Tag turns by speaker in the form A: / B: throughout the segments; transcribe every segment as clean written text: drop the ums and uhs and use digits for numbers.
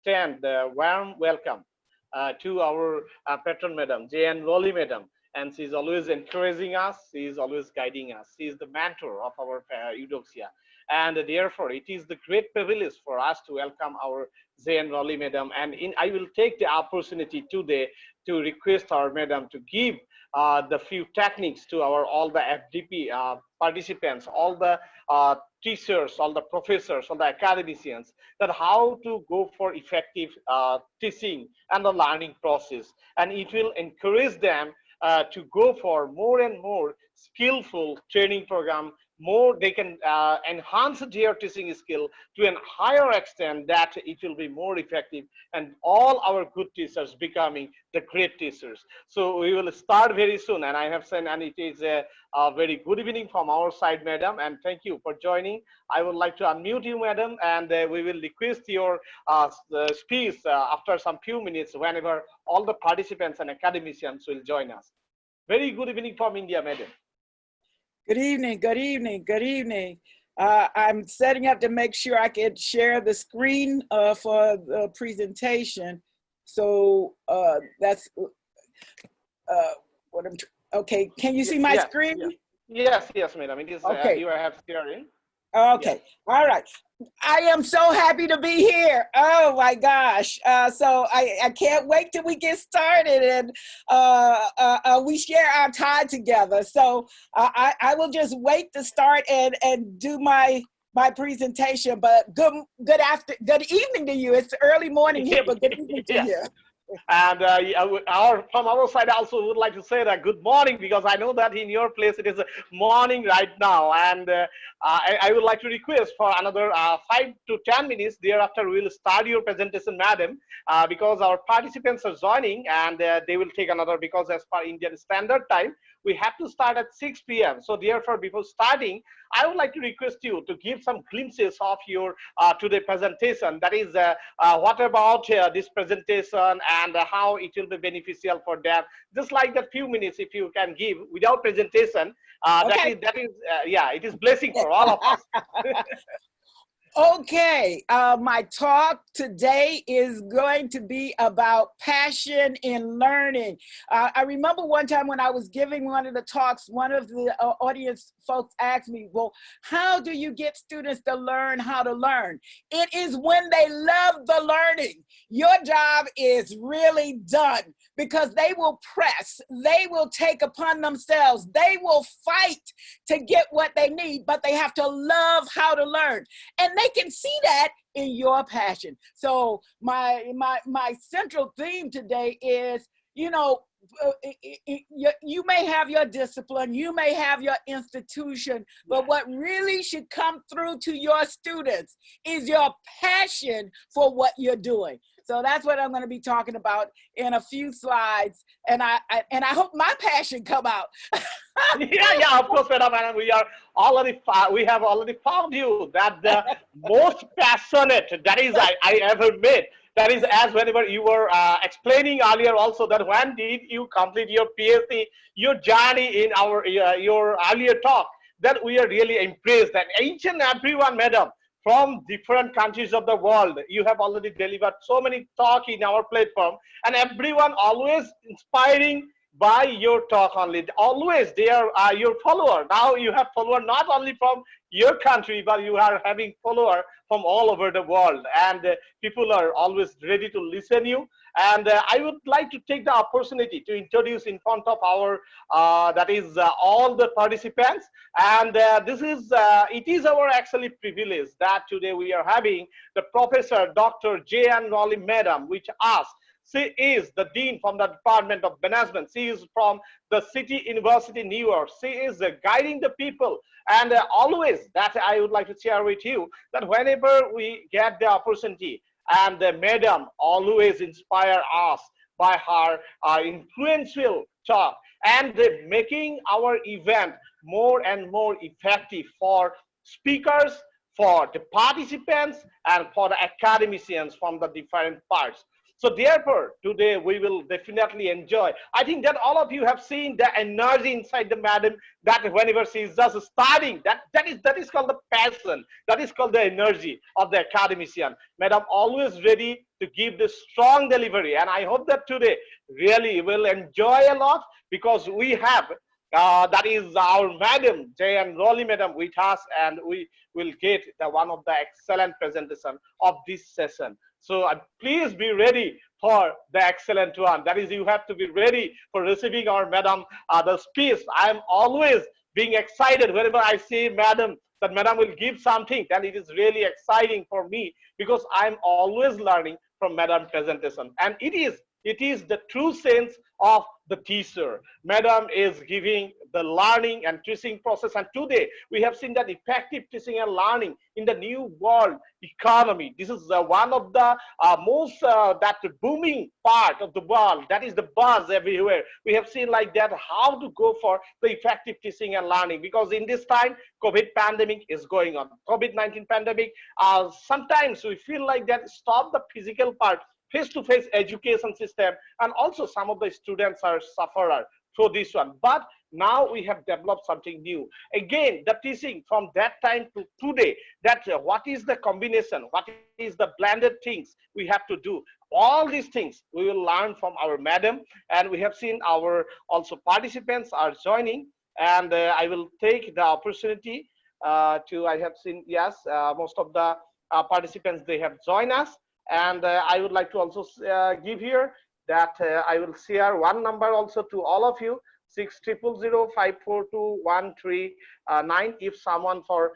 A: extend the warm welcome to our patron madam, J.N. Rowley madam. And she's always encouraging us. She is always guiding us. She is the mentor of our Eudoxia. And therefore, it is the great privilege for us to welcome our J.N. Rowley madam. And I will take the opportunity today to request our madam to give the few techniques to our all the FDP participants, all the teachers, all the professors, all the academicians, that how to go for effective teaching and the learning process. And it will encourage them to go for more and more skillful training program. More they can enhance their teaching skill to a higher extent that it will be more effective, and all our good teachers becoming the great teachers. So we will start very soon, and I have said, and it is a very good evening from our side, madam, and thank you for joining. I would like to unmute you, madam, and we will request your speech after some few minutes whenever all the participants and academicians will join us. Very good evening from India, madam.
B: Good evening, good evening, good evening. I'm setting up to make sure I can share the screen for the presentation. So that's what I'm, okay, can you see my screen?
A: Yes, yes, madam. It is,
B: okay.
A: You have sharing.
B: Okay, all right. I am so happy to be here. Oh my gosh. So I can't wait till we get started and we share our time together. So I will just wait to start and do my presentation, but good evening to you. It's early morning here, but good evening to you.
A: And from our side also would like to say that good morning, because I know that in your place it is morning right now. And I would like to request for another 5 to 10 minutes. Thereafter, we will start your presentation, madam, because our participants are joining, and they will take another, because as per Indian Standard Time, we have to start at 6 p.m. So therefore, before starting, I would like to request you to give some glimpses of your today presentation. That is, what about this presentation and how it will be beneficial for them. Just like that few minutes, if you can give without presentation,
B: okay.
A: that is yeah, it is blessing for all of us.
B: Okay, my talk today is going to be about passion in learning. I remember one time when I was giving one of the talks, one of the audience folks asked me, well, how do you get students to learn how to learn? It is when they love the learning. Your job is really done, because they will press, they will take upon themselves, they will fight to get what they need, but they have to love how to learn. And they can see that in your passion. So my central theme today is, you know, you may have your discipline, you may have your institution, but what really should come through to your students is your passion for what you're doing. So that's what I'm going to be talking about in a few slides, and I hope my passion come out.
A: yeah, of course, madam. And we have already found you that the most passionate, that is I ever met. That is, as whenever you were explaining earlier also, that when did you complete your PhD, your journey in our your earlier talk, that we are really impressed that each and everyone, madam, from different countries of the world, you have already delivered so many talk in our platform, and everyone always inspiring by your talk only. Always they are your follower. Now you have follower not only from your country, but you are having follower from all over the world, and people are always ready to listen you. And I would like to take the opportunity to introduce in front of our that is all the participants. And this is it is our actually privilege that today we are having the Professor Dr. J.N. Rowley madam, which asked. She is the Dean from the Department of Management. She is from the City University, New York. She is guiding the people. And always, that I would like to share with you, that whenever we get the opportunity, and the madam always inspire us by her influential talk, and making our event more and more effective for speakers, for the participants, and for the academicians from the different parts. So therefore, today we will definitely enjoy. I think that all of you have seen the energy inside the madam, that whenever she is just starting, that is called the passion, that is called the energy of the academician. Madam always ready to give the strong delivery, and I hope that today really you will enjoy a lot, because we have that is our madam J.N. Rowley madam with us, and we will get the one of the excellent presentation of this session. So please be ready for the excellent one. That is, you have to be ready for receiving our madam the speech. I am always being excited whenever I see madam, that madam will give something, then it is really exciting for me, because I am always learning from madam presentation, and it is the true sense of the teacher. Madam is giving the learning and teaching process, and today we have seen that effective teaching and learning in the new world economy. This is one of the most that booming part of the world. That is the buzz everywhere. We have seen like that how to go for the effective teaching and learning, because in this time COVID pandemic is going on. COVID-19 pandemic. Sometimes we feel like that stop the physical part, face-to-face education system, and also some of the students are sufferer through this one. But now we have developed something new. Again, the teaching from that time to today, that what is the combination, what is the blended things we have to do. All these things we will learn from our madam, and we have seen our also participants are joining, and I will take the opportunity I have seen, yes, most of the participants, they have joined us. And I would like to also give here that I will share one number also to all of you, 6005421339, if someone for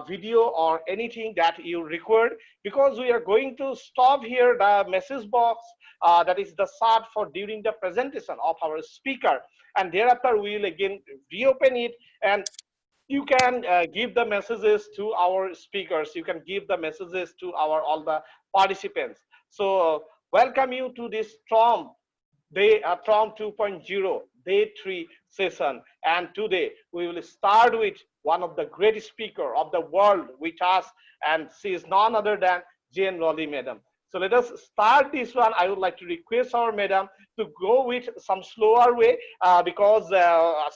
A: video or anything that you record, because we are going to stop here the message box that is the start for during the presentation of our speaker, and thereafter we will again reopen it, and you can give the messages to our speakers, you can give the messages to our all the participants. So welcome you to this Trom 2.0 day 3 session, and today we will start with one of the greatest speaker of the world with us, and she is none other than J.N. Rowley madam. So let us start this one. I would like to request our madam to go with some slower way, because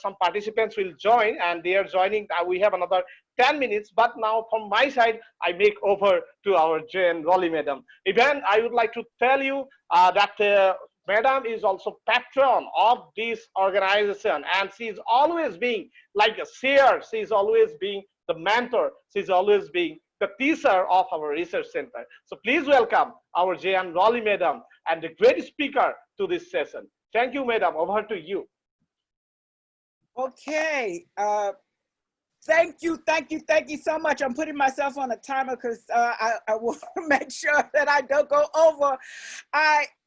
A: some participants will join, and they are joining. We have another 10 minutes, but now from my side, I make over to our J.N. Rowley madam. Even I would like to tell you that madam is also patron of this organization, and she is always being like a seer. She is always being the mentor. She is always being the teacher of our research center. So please welcome our J.N. Rowley madam and the great speaker to this session. Thank you, madam. Over to you.
B: Okay. Thank you so much. I'm putting myself on a timer because I will make sure that I don't go over.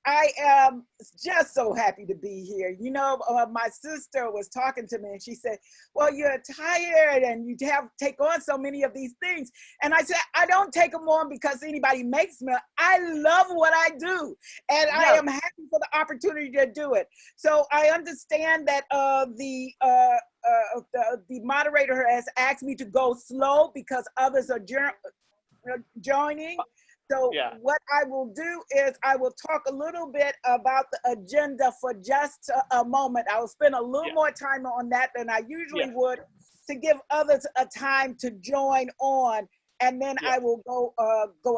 B: I am just so happy to be here. You know, my sister was talking to me and she said, well, you're tired and you take on so many of these things. And I said, I don't take them on because anybody makes me. I love what I do. And I am happy for the opportunity to do it. So I understand that the moderator has asked me to go slow because others are joining. So what I will do is I will talk a little bit about the agenda for just a moment. I will spend a little more time on that than I usually would, to give others a time to join on, and then I will go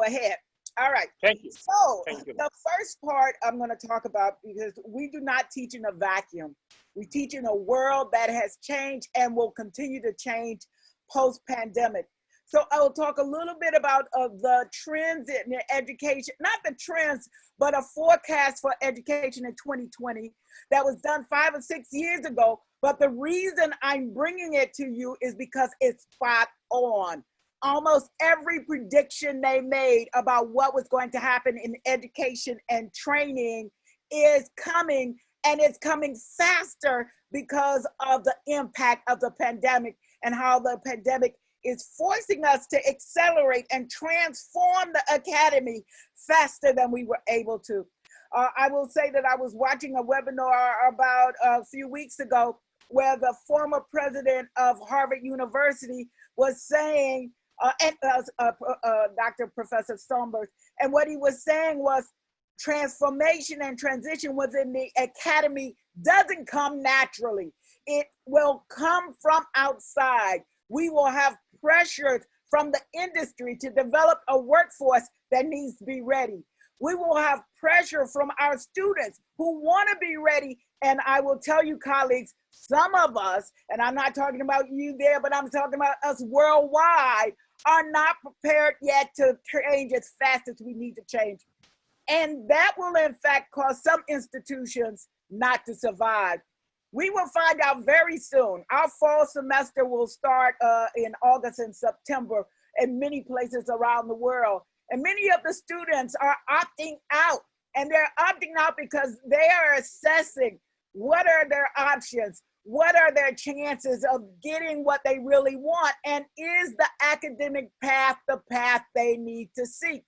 B: ahead. All right.
A: Thank you.
B: So the first part I'm going to talk about, because we do not teach in a vacuum. We teach in a world that has changed and will continue to change post-pandemic. So I will talk a little bit about the trends in education, not the trends, but a forecast for education in 2020 that was done 5 or 6 years ago. But the reason I'm bringing it to you is because it's spot on. Almost every prediction they made about what was going to happen in education and training is coming, and it's coming faster because of the impact of the pandemic and how the pandemic is forcing us to accelerate and transform the academy faster than we were able to. I will say that I was watching a webinar about a few weeks ago where the former president of Harvard University was saying, Dr. Professor Sternberg, and what he was saying was, Transformation and transition within the academy doesn't come naturally. It will come from outside. We will have pressures from the industry to develop a workforce that needs to be ready. We will have pressure from our students who want to be ready. And I will tell you, colleagues, some of us, and I'm not talking about you there, but I'm talking about us worldwide, are not prepared yet to change as fast as we need to change. And that will in fact cause some institutions not to survive. We will find out very soon. Our fall semester will start in August and September in many places around the world. And many of the students are opting out. And they're opting out because they are assessing what are their options, what are their chances of getting what they really want, and is the academic path the path they need to seek.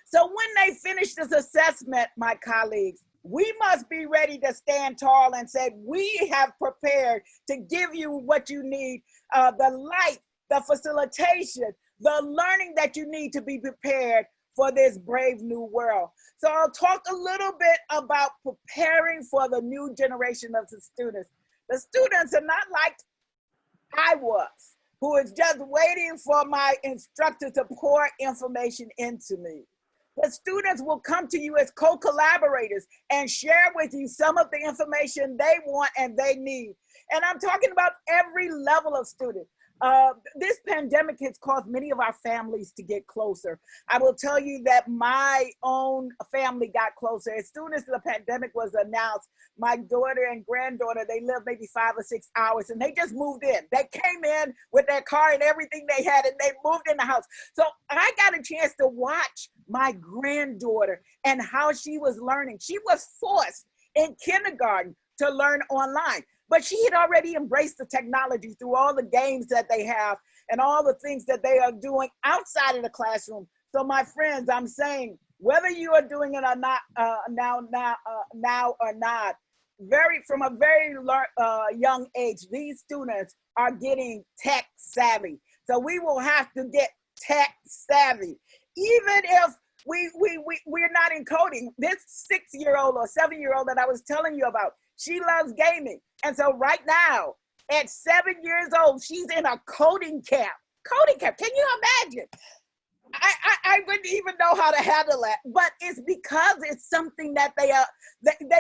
B: So when they finish this assessment, my colleagues, we must be ready to stand tall and say, we have prepared to give you what you need, the light, the facilitation, the learning that you need to be prepared for this brave new world. So I'll talk a little bit about preparing for the new generation of the students. The students are not like I was, who is just waiting for my instructor to pour information into me. The students will come to you as co-collaborators and share with you some of the information they want and they need. And I'm talking about every level of student. This pandemic has caused many of our families to get closer. I will tell you that my own family got closer. As soon as the pandemic was announced, my daughter and granddaughter, they lived maybe 5 or 6 hours and they just moved in. They came in with their car and everything they had and they moved in the house. So I got a chance to watch my granddaughter and how she was learning. She was forced in kindergarten to learn online. But she had already embraced the technology through all the games that they have and all the things that they are doing outside of the classroom. So my friends, I'm saying, whether you are doing it or not, now or not, from a very young age, these students are getting tech savvy. So we will have to get tech savvy. Even if we're not encoding. This 6-year-old or 7-year-old that I was telling you about, she loves gaming. And so right now, at 7 years old, she's in a coding camp. Coding camp, can you imagine? I wouldn't even know how to handle that, but it's because it's something that they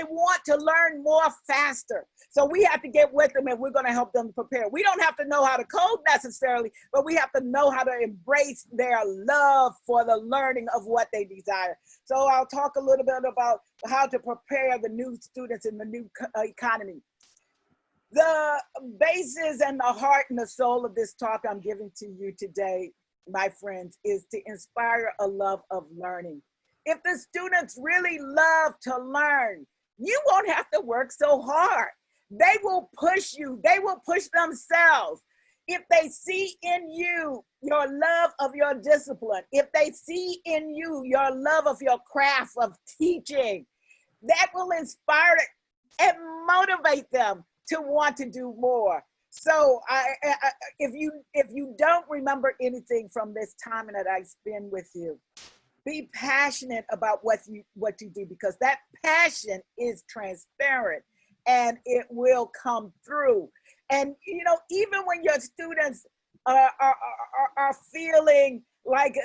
B: want to learn more faster. So we have to get with them and we're going to help them prepare. We don't have to know how to code necessarily, but we have to know how to embrace their love for the learning of what they desire. So I'll talk a little bit about how to prepare the new students in the new economy. The basis and the heart and the soul of this talk I'm giving to you today, my friends, is to inspire a love of learning. If the students really love to learn, you won't have to work so hard. They will push you. They will push themselves. If they see in you your love of your discipline, if they see in you your love of your craft of teaching, that will inspire and motivate them to want to do more. So if you don't remember anything from this time that I spend with you, be passionate about what you do, because that passion is transparent and it will come through. And you know, even when your students are feeling like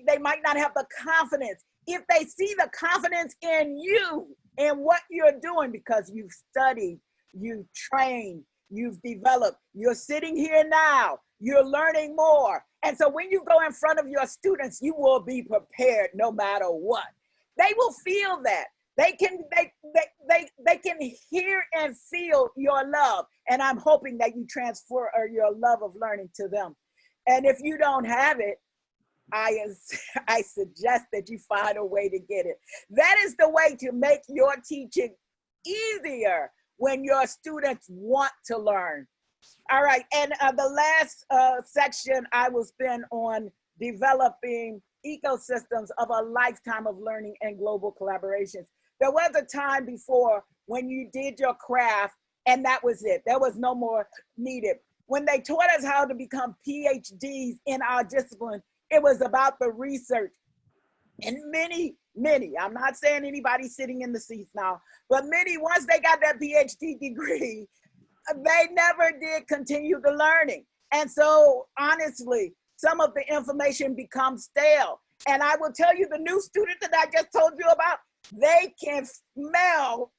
B: they might not have the confidence, if they see the confidence in you and what you're doing, because you've studied, you've trained, you've developed, you're sitting here now, you're learning more. And so when you go in front of your students, you will be prepared no matter what. They will feel that. They can hear and feel your love. And I'm hoping that you transfer your love of learning to them. And if you don't have it, I suggest that you find a way to get it. That is the way to make your teaching easier when your students want to learn. All right, and the last section I will spend on developing ecosystems of a lifetime of learning and global collaborations. There was a time before when you did your craft and that was it. There was no more needed. When they taught us how to become PhDs in our discipline, it was about the research. And many Many, I'm not saying anybody sitting in the seats now, but many, once they got that PhD degree, they never did continue the learning. And so honestly, some of the information becomes stale. And I will tell you, the new student that I just told you about, they can smell,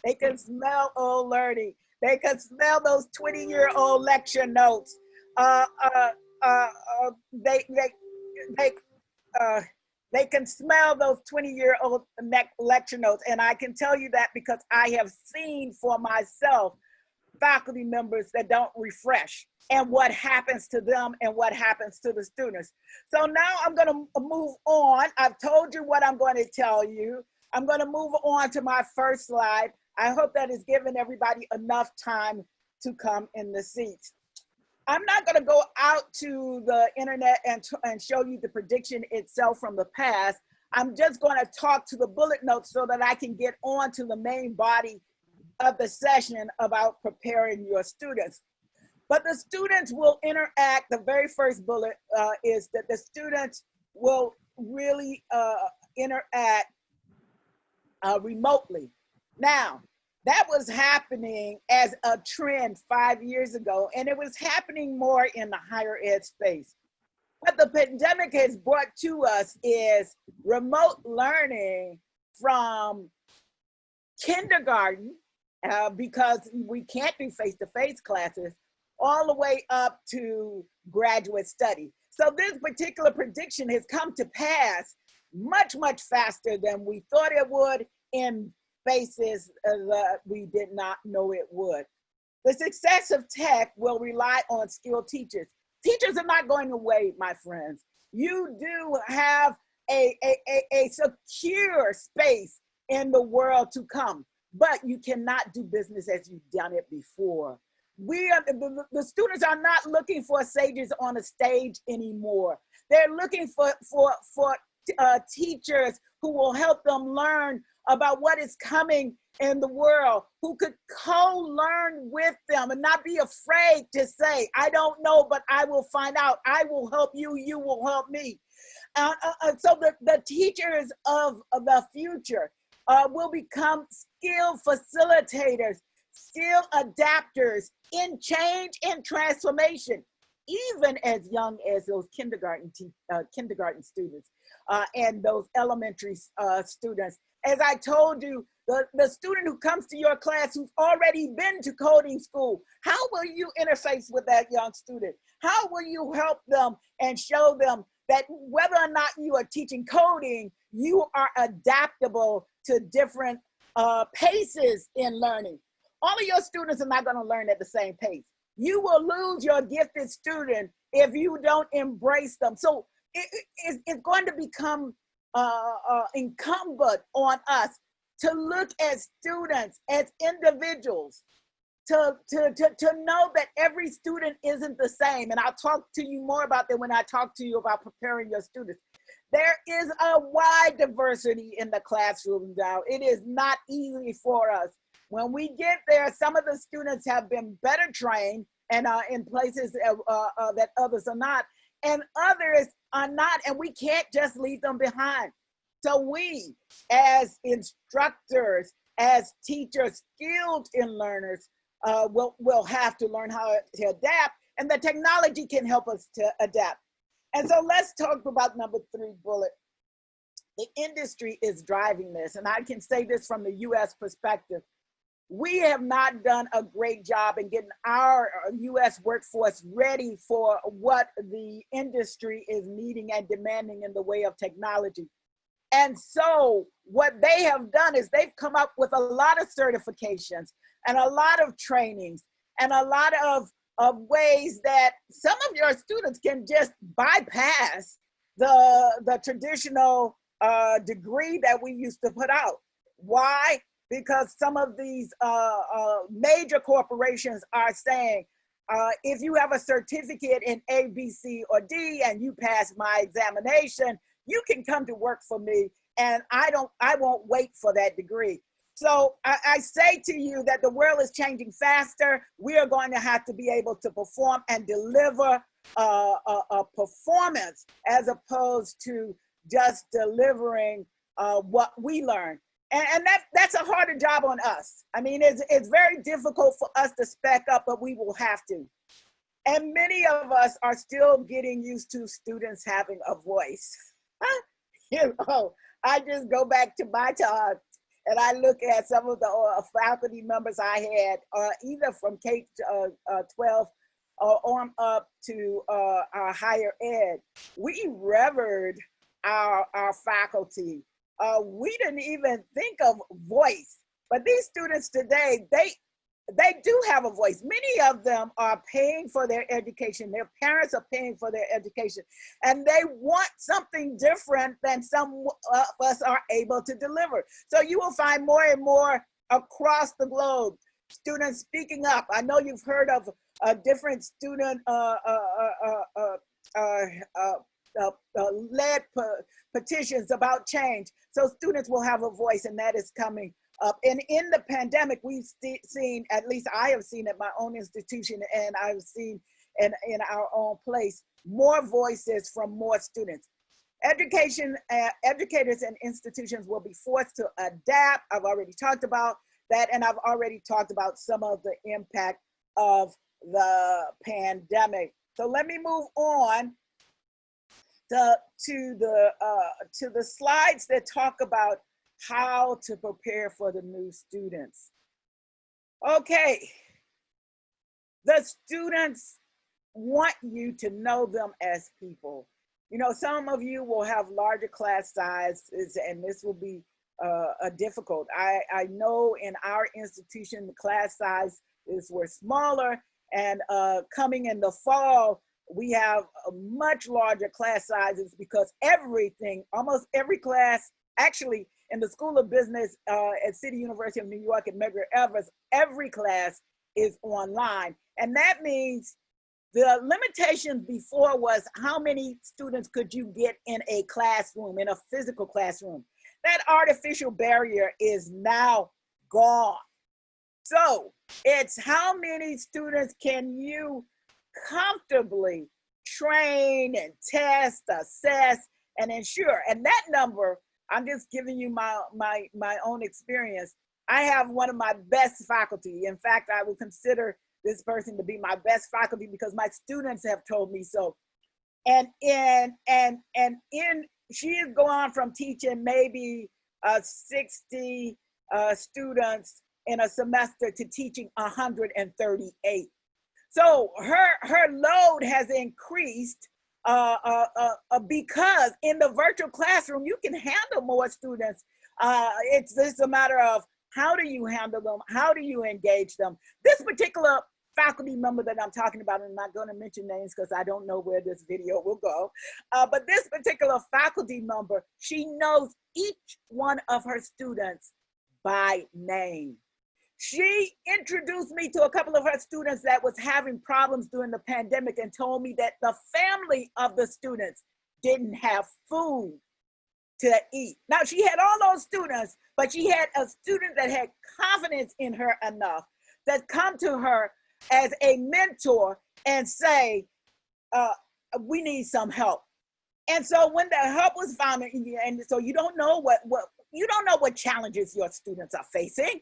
B: they can smell old learning. They can smell those 20-year-old lecture notes. Uh, uh, uh, uh, they, they, they, uh, they can smell those 20-year-old lecture notes. And I can tell you that because I have seen for myself faculty members that don't refresh and what happens to them and what happens to the students. So now I'm going to move on. I've told you what I'm going to tell you. I'm going to move on to my first slide. I hope that is giving everybody enough time to come in the seats. I'm not going to go out to the internet and show you the prediction itself from the past. I'm just going to talk to the bullet notes so that I can get on to the main body of the session about preparing your students. But the students will interact. The very first bullet is that the students will really interact remotely. Now, that was happening as a trend 5 years ago, and it was happening more in the higher ed space. What the pandemic has brought to us is remote learning from kindergarten, because we can't do face-to-face classes, all the way up to graduate study. So this particular prediction has come to pass much, much faster than we thought it would in spaces that we did not know it would. The success of tech will rely on skilled teachers. Teachers are not going away, my friends. You do have a secure space in the world to come, but you cannot do business as you've done it before. The students are not looking for sages on a stage anymore. They're looking for teachers who will help them learn about what is coming in the world, who could co-learn with them and not be afraid to say, I don't know, but I will find out. I will help you, you will help me. So the teachers of the future will become skilled facilitators, skilled adapters in change and transformation, even as young as those kindergarten students and those elementary students. As I told you, the student who comes to your class who's already been to coding school, how will you interface with that young student? How will you help them and show them that whether or not you are teaching coding, you are adaptable to different paces in learning? All of your students are not going to learn at the same pace. You will lose your gifted student if you don't embrace them. So it's going to become incumbent on us to look at students as individuals, to know that every student isn't the same. And I'll talk to you more about that when I talk to you about preparing your students. There is a wide diversity in the classroom now. It is not easy for us. When we get there, some of the students have been better trained and are in places that others are not, and others are not, and we can't just leave them behind. So we, as instructors, as teachers, skilled in learners, will have to learn how to adapt, and the technology can help us to adapt. And so let's talk about number 3 bullet. The industry is driving this, and I can say this from the US perspective. We have not done a great job in getting our US workforce ready for what the industry is needing and demanding in the way of technology. And so what they have done is they've come up with a lot of certifications and a lot of trainings and a lot of ways that some of your students can just bypass the traditional degree that we used to put out. Why? Because some of these major corporations are saying, if you have a certificate in A, B, C, or D, and you pass my examination, you can come to work for me, and I won't wait for that degree. So I say to you that the world is changing faster. We are going to have to be able to perform and deliver a performance as opposed to just delivering what we learn. And that's a harder job on us. I mean, it's very difficult for us to spec up, but we will have to. And many of us are still getting used to students having a voice. You know, I just go back to my time and I look at some of the faculty members I had, either from K-12 on up to our higher ed. We revered our faculty. We didn't even think of voice, but these students today, they do have a voice. Many of them are paying for their education. Their parents are paying for their education, and they want something different than some of us are able to deliver. So you will find more and more across the globe, students speaking up. I know you've heard of different student led petitions about change. So students will have a voice, and that is coming up. And in the pandemic, we've seen, at least I have seen at my own institution, and I've seen in our own place, more voices from more students. Educators and institutions will be forced to adapt. I've already talked about that, and I've already talked about some of the impact of the pandemic. So let me move on to the slides that talk about how to prepare for the new students. Okay, the students want you to know them as people. You know, some of you will have larger class sizes, and this will be difficult. I know in our institution, the class sizes were smaller, and coming in the fall, we have a much larger class sizes because everything, almost every class, actually in the School of Business at City University of New York at Medgar Evers, every class is online. And that means the limitation before was how many students could you get in a classroom, in a physical classroom. That artificial barrier is now gone. So it's how many students can you comfortably train and test, assess, and ensure. And that number, I'm just giving you my own experience. I have one of my best faculty. In fact, I would consider this person to be my best faculty because my students have told me so. And she is going from teaching maybe 60 students in a semester to teaching 138. So her load has increased because in the virtual classroom, you can handle more students. It's just a matter of how do you handle them? How do you engage them? This particular faculty member that I'm talking about, and I'm not going to mention names because I don't know where this video will go, but this particular faculty member, she knows each one of her students by name. She introduced me to a couple of her students that was having problems during the pandemic and told me that the family of the students didn't have food to eat. Now, she had all those students, but she had a student that had confidence in her enough that come to her as a mentor and say, we need some help. And so when the help was found, and so you don't know what challenges your students are facing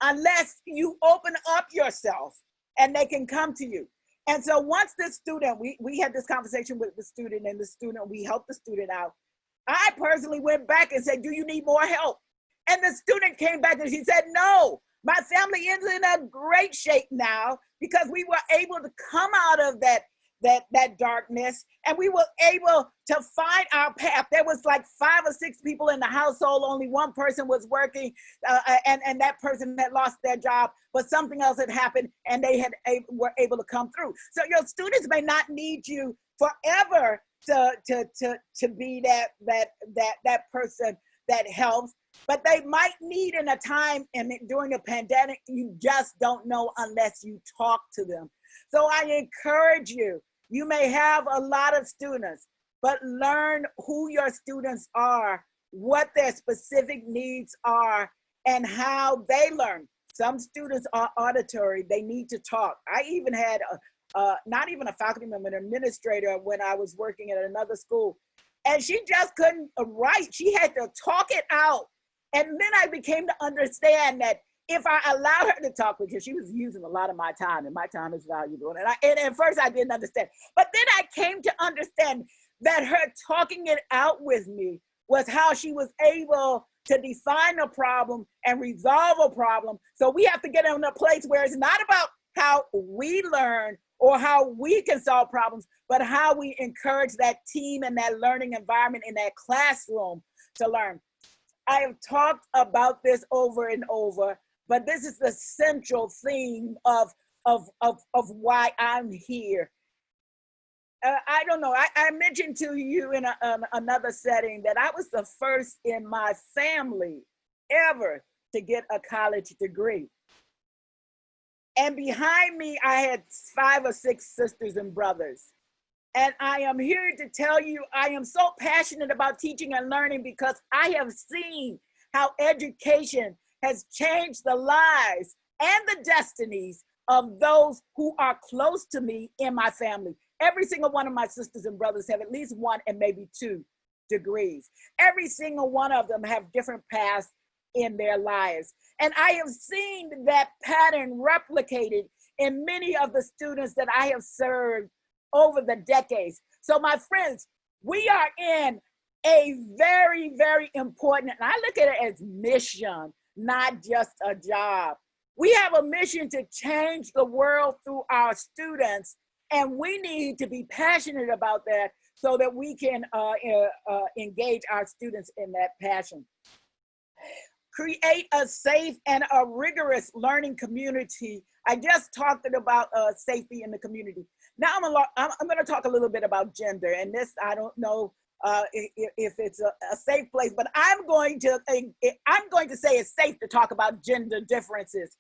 B: unless you open up yourself and they can come to you. And so once the student, we had this conversation with the student, and the student, we helped the student out. I personally went back and said, do you need more help? And the student came back and she said, no, my family is in a great shape now because we were able to come out of that darkness, and we were able to find our path. There was like 5 or 6 people in the household, only one person was working, and that person had lost their job, but something else had happened and they were able to come through. So your students may not need you forever to be that person that helps, but they might need in a time and during a pandemic, you just don't know unless you talk to them. So I encourage you, you may have a lot of students, but learn who your students are, what their specific needs are, and how they learn. Some students are auditory, they need to talk. I even had not even a faculty member, an administrator when I was working at another school. and she just couldn't write. She had to talk it out. And then I became to understand that if I allowed her to talk, because she was using a lot of my time, and my time is valuable. And at first I didn't understand. But then I came to understand that her talking it out with me was how she was able to define a problem and resolve a problem. So we have to get in a place where it's not about how we learn or how we can solve problems, but how we encourage that team and that learning environment in that classroom to learn. I have talked about this over and over, but this is the central theme of why I'm here. I don't know, I mentioned to you in another setting that I was the first in my family ever to get a college degree. And behind me, I had 5 or 6 sisters and brothers. And I am here to tell you, I am so passionate about teaching and learning because I have seen how education has changed the lives and the destinies of those who are close to me in my family. Every single one of my sisters and brothers have at least 1 and maybe 2 degrees. Every single one of them have different paths in their lives. And I have seen that pattern replicated in many of the students that I have served over the decades. So my friends, we are in a very, very important, and I look at it as mission, not just a job. We have a mission to change the world through our students, and we need to be passionate about that so that we can engage our students in that passion. Create a safe and a rigorous learning community. I just talked about safety in the community. Now I'm going to talk a little bit about gender, and this, I don't know if it's a safe place, but I'm going to say it's safe to talk about gender differences.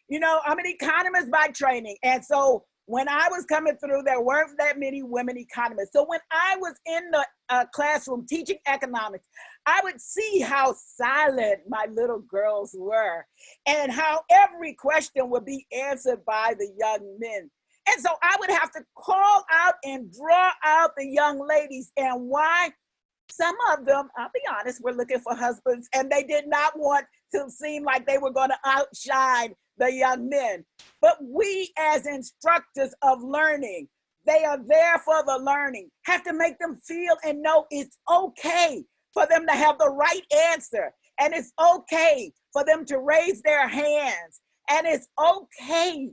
B: You know, I'm an economist by training, and so when I was coming through, there weren't that many women economists. So when I was in the classroom teaching economics, I would see how silent my little girls were and how every question would be answered by the young men. And so I would have to call out and draw out the young ladies, and why? Some of them, I'll be honest, were looking for husbands, and they did not want to seem like they were going to outshine the young men. But we as instructors of learning, they are there for the learning, have to make them feel and know it's okay for them to have the right answer. And it's okay for them to raise their hands. And it's okay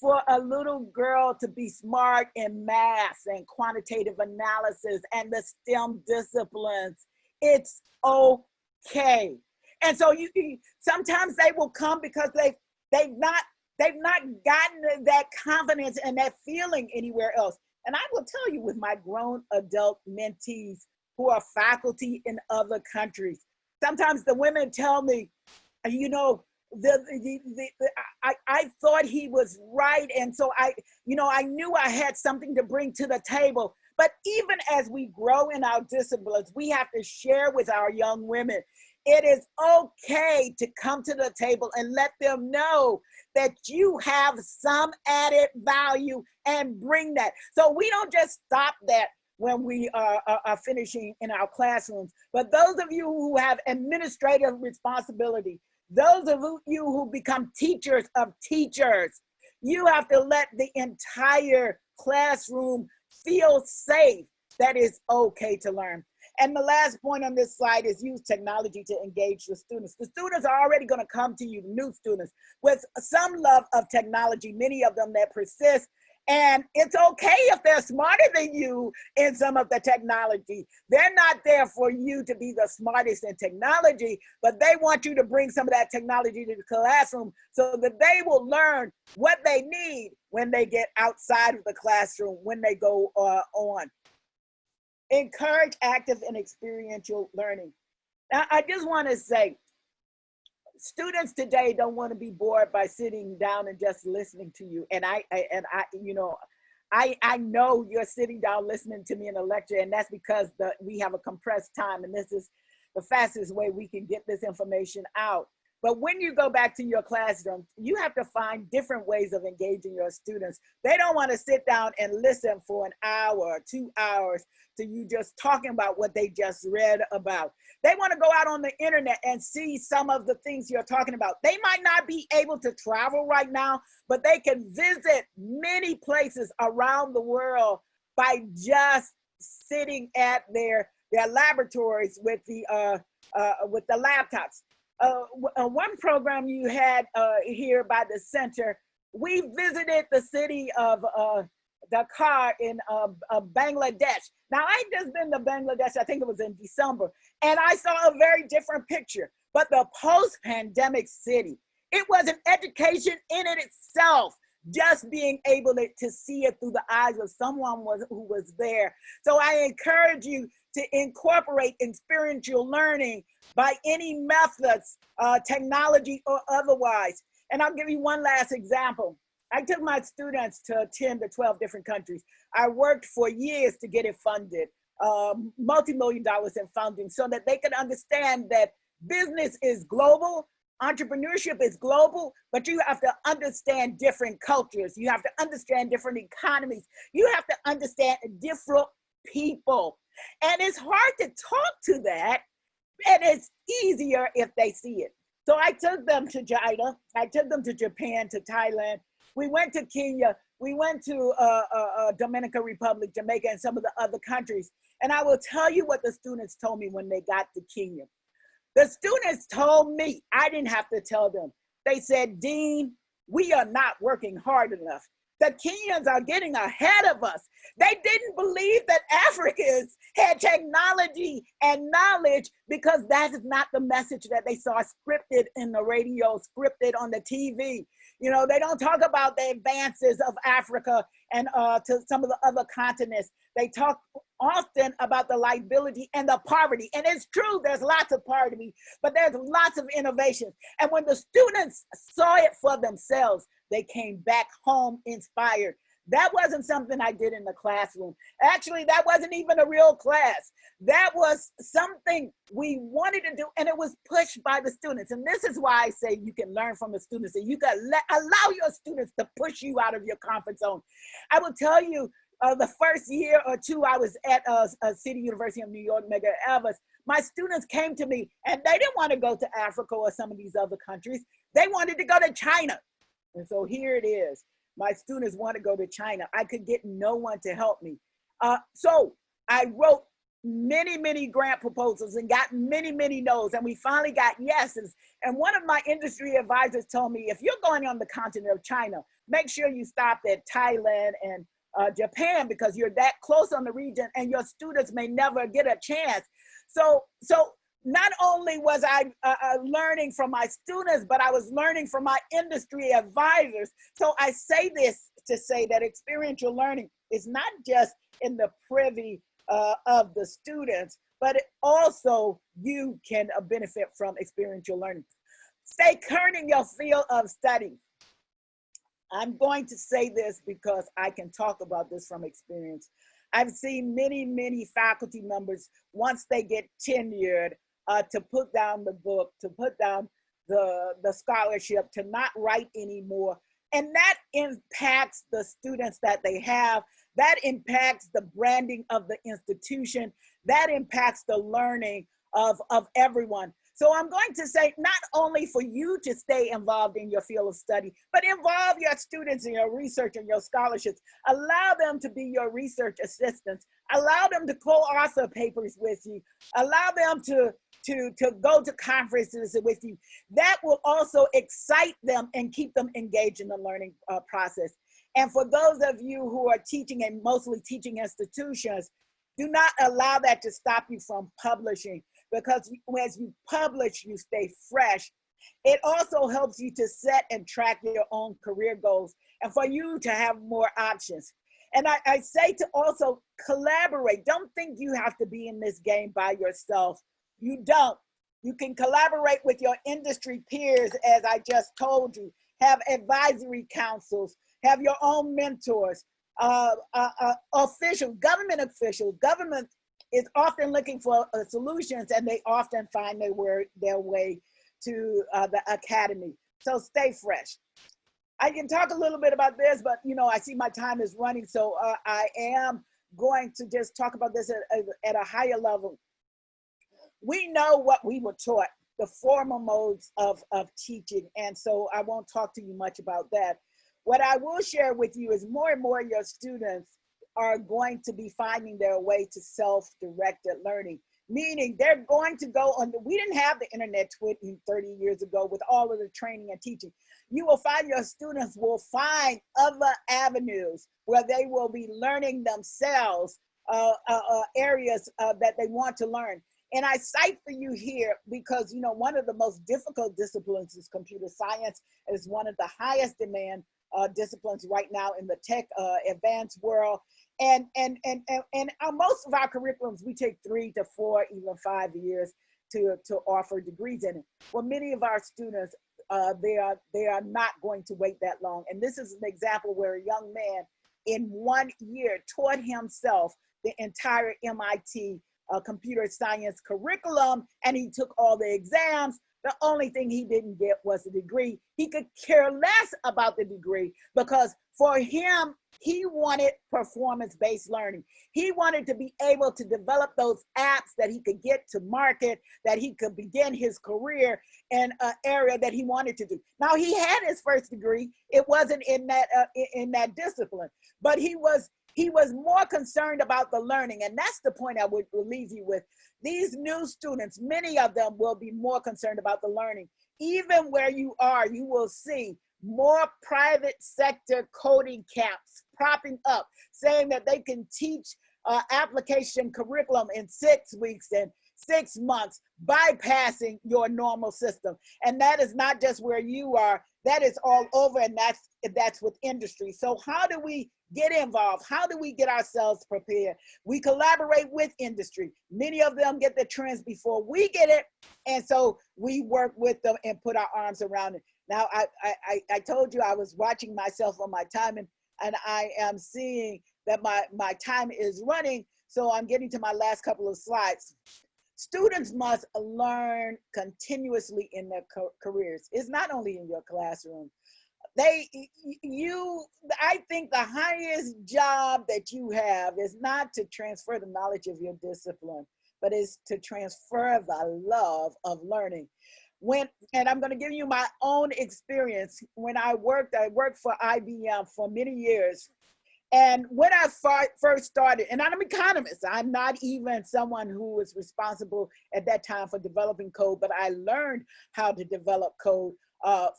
B: for a little girl to be smart in math and quantitative analysis and the STEM disciplines. It's okay. And so sometimes they will come because they've not gotten that confidence and that feeling anywhere else. And I will tell you, with my grown adult mentees who are faculty in other countries, sometimes the women tell me, you know, I thought he was right, and so I knew I had something to bring to the table. But even as we grow in our disciplines, we have to share with our young women, it is okay to come to the table and let them know that you have some added value and bring that. So we don't just stop that when we are finishing in our classrooms, but those of you who have administrative responsibility, those of you who become teachers of teachers, you have to let the entire classroom feel safe that it's okay to learn. And the last point on this slide is use technology to engage the students. The students are already going to come to you, new students, with some love of technology, many of them that persist. And it's okay if they're smarter than you in some of the technology. They're not there for you to be the smartest in technology, but they want you to bring some of that technology to the classroom so that they will learn what they need when they get outside of the classroom, when they go on. Encourage active and experiential learning. Now, I just want to say, students today don't want to be bored by sitting down and just listening to you. And I know you're sitting down listening to me in a lecture, and that's because we have a compressed time, and this is the fastest way we can get this information out. But when you go back to your classroom, you have to find different ways of engaging your students. They don't want to sit down and listen for an hour or 2 hours to you just talking about what they just read about. They want to go out on the internet and see some of the things you're talking about. They might not be able to travel right now, but they can visit many places around the world by just sitting at their laboratories with the laptops. One program you had here by the center, we visited the city of Dhaka in Bangladesh. Now, I just been to Bangladesh, I think it was in December, and I saw a very different picture. But the post-pandemic city, it was an education in it itself, just being able to see it through the eyes of someone who was there. So I encourage you to incorporate experiential learning by any methods, technology or otherwise. And I'll give you one last example. I took my students to 10 to 12 different countries. I worked for years to get it funded, multi-million dollars in funding, so that they could understand that business is global, entrepreneurship is global, but you have to understand different cultures. You have to understand different economies. You have to understand different people. And it's hard to talk to that, and it's easier if they see it. So I took them to China, I took them to Japan, to Thailand. We went to Kenya, we went to Dominican Republic, Jamaica, and some of the other countries. And I will tell you what the students told me when they got to Kenya. The students told me, I didn't have to tell them. They said, Dean, we are not working hard enough. The Kenyans are getting ahead of us. They didn't believe that Africans had technology and knowledge, because that is not the message that they saw scripted in the radio, scripted on the TV. You know, they don't talk about the advances of Africa and to some of the other continents. They talk often about the liability and the poverty. And it's true, there's lots of poverty, but there's lots of innovation. And when the students saw it for themselves, they came back home inspired. That wasn't something I did in the classroom. Actually, that wasn't even a real class. That was something we wanted to do, and it was pushed by the students. And this is why I say you can learn from the students, and you can allow your students to push you out of your comfort zone. I will tell you, the first year or two I was at City University of New York, Medgar Evers, my students came to me, and they didn't want to go to Africa or some of these other countries. They wanted to go to China. And so here it is. My students want to go to China. I could get no one to help me. So I wrote many, many grant proposals and got many, many no's. And we finally got yeses. And one of my industry advisors told me, if you're going on the continent of China, make sure you stop at Thailand and Japan, because you're that close on the region and your students may never get a chance. So not only was I learning from my students, but I was learning from my industry advisors. So I say this to say that experiential learning is not just in the privy of the students, but also you can benefit from experiential learning. Stay current in your field of study. I'm going to say this because I can talk about this from experience. I've seen many, many faculty members, once they get tenured, to put down the book, to put down the scholarship, to not write anymore. And that impacts the students that they have. That impacts the branding of the institution. That impacts the learning of everyone. So I'm going to say, not only for you to stay involved in your field of study, but involve your students in your research and your scholarships. Allow them to be your research assistants. Allow them to co-author papers with you. Allow them to go to conferences with you. That will also excite them and keep them engaged in the learning process. And for those of you who are teaching in mostly teaching institutions, do not allow that to stop you from publishing, because as you publish, you stay fresh. It also helps you to set and track your own career goals and for you to have more options. And I say to also collaborate. Don't think you have to be in this game by yourself. You don't. You can collaborate with your industry peers, as I just told you. Have advisory councils. Have your own mentors. Government officials. Government is often looking for solutions, and they often find their way to the academy. So stay fresh. I can talk a little bit about this, but I see my time is running, so I am going to just talk about this at a higher level. We know what we were taught, the formal modes of teaching, and so I won't talk to you much about that. What I will share with you is more and more your students are going to be finding their way to self-directed learning, meaning they're going to go on. We didn't have the internet 20, 30 years ago with all of the training and teaching. You will find your students will find other avenues where they will be learning themselves areas that they want to learn. And I cite for you here because, one of the most difficult disciplines is computer science. It's one of the highest demand disciplines right now in the tech advanced world. And most of our curriculums, we take 3 to 4, even 5 years to offer degrees in it. Well, many of our students, they are not going to wait that long. And this is an example where a young man in 1 year taught himself the entire MIT computer science curriculum, and he took all the exams. The only thing he didn't get was a degree. He could care less about the degree because for him, he wanted performance-based learning. He wanted to be able to develop those apps that he could get to market, that he could begin his career in an area that he wanted to do. Now, he had his first degree. It wasn't in that discipline, but he was more concerned about the learning. And that's the point I would leave you with. These new students, many of them will be more concerned about the learning. Even where you are, you will see more private sector coding camps propping up, saying that they can teach application curriculum in 6 weeks and 6 months, bypassing your normal system. And that is not just where you are, that is all over, and that's with industry. So how do we get involved? How do we get ourselves prepared? We collaborate with industry. Many of them get the trends before we get it, and so we work with them and put our arms around it. Now, I told you I was watching myself on my time, and I am seeing that my time is running, so I'm getting to my last couple of slides. Students must learn continuously in their careers. It's not only in your classroom. I think the highest job that you have is not to transfer the knowledge of your discipline, but is to transfer the love of learning. And I'm going to give you my own experience. When I worked for IBM for many years. And when I first started, and I'm an economist, I'm not even someone who was responsible at that time for developing code, but I learned how to develop code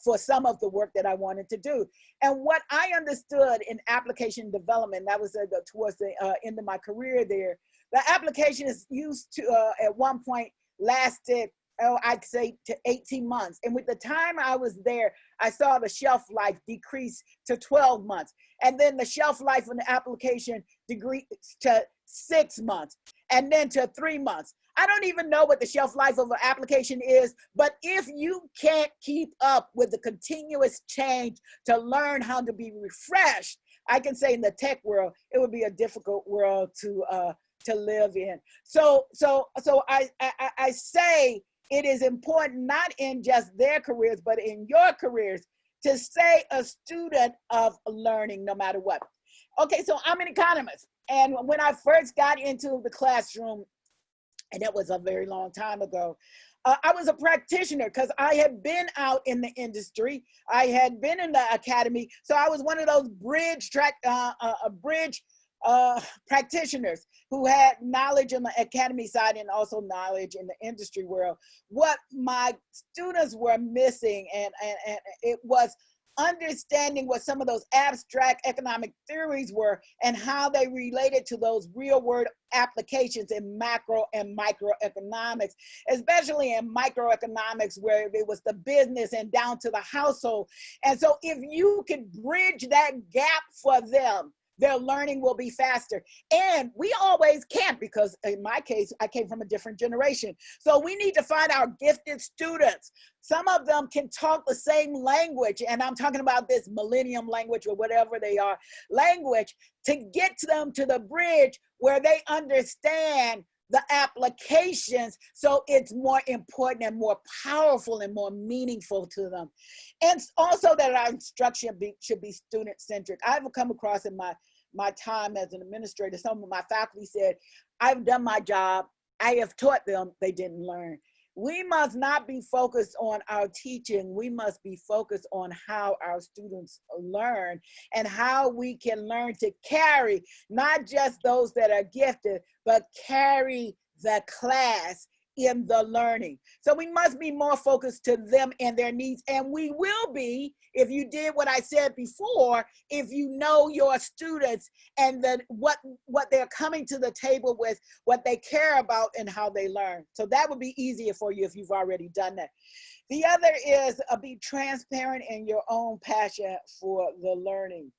B: for some of the work that I wanted to do. And what I understood in application development, that was towards the end of my career there, the application is used to, at one point, lasted, I'd say to 18 months. And with the time I was there, I saw the shelf life decrease to 12 months. And then the shelf life of the application decreased to 6 months, and then to 3 months. I don't even know what the shelf life of an application is, but if you can't keep up with the continuous change to learn how to be refreshed, I can say in the tech world, it would be a difficult world to live in. So I say it is important, not in just their careers, but in your careers, to stay a student of learning no matter what. Okay, so I'm an economist. And when I first got into the classroom, and that was a very long time ago, I was a practitioner because I had been out in the industry. I had been in the academy. So I was one of those bridge practitioners who had knowledge on the academy side and also knowledge in the industry world. What my students were missing, and it was understanding what some of those abstract economic theories were and how they related to those real world applications in macro and microeconomics, especially in microeconomics where it was the business and down to the household. And so if you could bridge that gap for them, their learning will be faster. And we always can't, because in my case, I came from a different generation. So we need to find our gifted students. Some of them can talk the same language, and I'm talking about this millennium language or whatever they are, language, to get to them to the bridge where they understand the applications so it's more important and more powerful and more meaningful to them. And also that our instruction should be student-centric. I've come across in my time as an administrator, some of my faculty said, I've done my job, I have taught them, they didn't learn. We must not be focused on our teaching. We must be focused on how our students learn and how we can learn to carry not just those that are gifted, but carry the class in the learning. So we must be more focused to them and their needs. And we will be, if you did what I said before, if you know your students and what they're coming to the table with, what they care about and how they learn. So that would be easier for you if you've already done that. The other is be transparent in your own passion for the learning.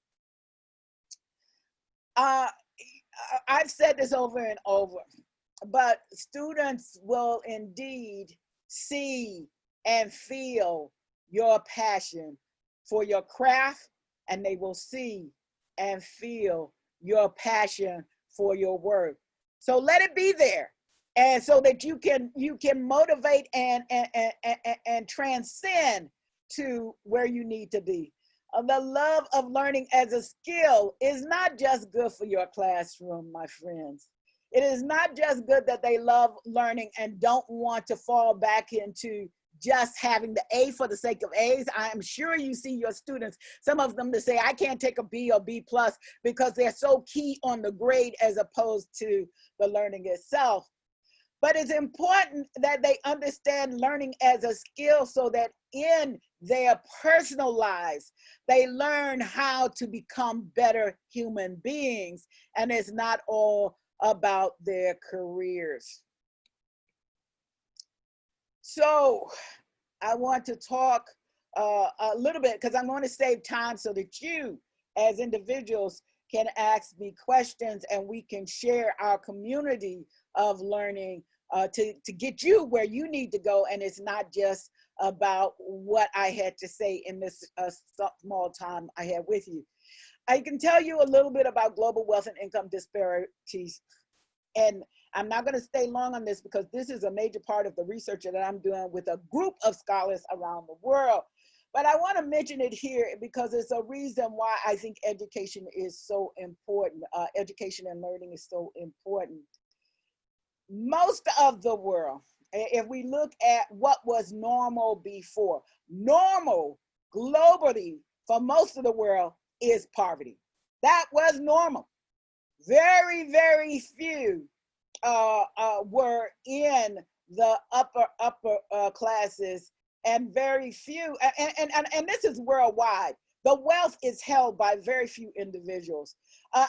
B: I've said this over and over, but students will indeed see and feel your passion for your craft, and they will see and feel your passion for your work. So let it be there, and so that you can motivate and transcend to where you need to be. The love of learning as a skill is not just good for your classroom, my friends. It is not just good that they love learning and don't want to fall back into just having the A for the sake of A's. I am sure you see your students, some of them to say, I can't take a B or B plus because they're so key on the grade as opposed to the learning itself. But it's important that they understand learning as a skill so that in their personal lives, they learn how to become better human beings. And it's not all about their careers. So I want to talk a little bit, because I'm going to save time so that you as individuals can ask me questions and we can share our community of learning to get you where you need to go. And it's not just about what I had to say in this small time I had with you. I can tell you a little bit about global wealth and income disparities. And I'm not going to stay long on this because this is a major part of the research that I'm doing with a group of scholars around the world. But I want to mention it here because it's a reason why I think education is so important. Education and learning is so important. Most of the world, if we look at what was normal before, normal globally for most of the world is poverty. That was normal. Very, very few were in the upper classes, and very few, and this is worldwide. The wealth is held by very few individuals,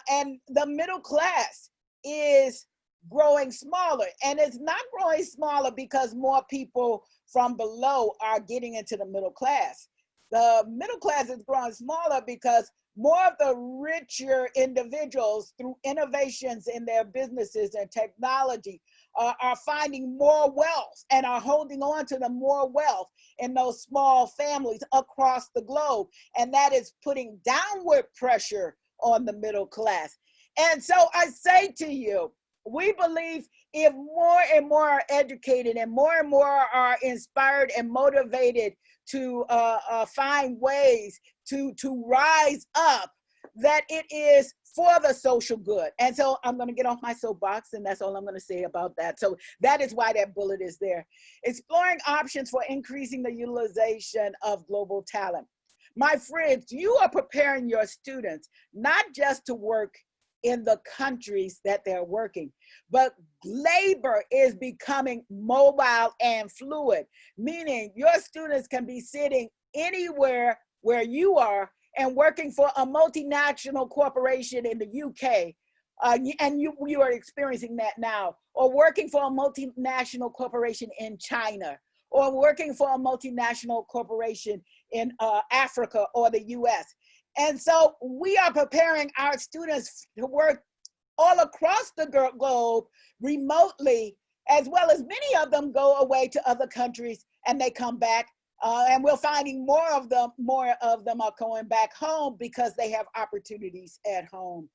B: and the middle class is growing smaller, and it's not growing smaller because more people from below are getting into the middle class. The middle class is growing smaller because more of the richer individuals, through innovations in their businesses and technology, are finding more wealth and are holding on to the more wealth in those small families across the globe. And that is putting downward pressure on the middle class. And so I say to you, we believe if more and more are educated and more are inspired and motivated to find ways to rise up, that it is for the social good. And so I'm going to get off my soapbox, and that's all I'm going to say about that. So that is why that bullet is there. Exploring options for increasing the utilization of global talent. My friends, you are preparing your students not just to work in the countries that they're working, but labor is becoming mobile and fluid, meaning your students can be sitting anywhere where you are and working for a multinational corporation in the UK, and you are experiencing that now, or working for a multinational corporation in China, or working for a multinational corporation in Africa or the US. And so we are preparing our students to work all across the globe remotely, as well as many of them go away to other countries and they come back. And we're finding more of them are going back home because they have opportunities at home.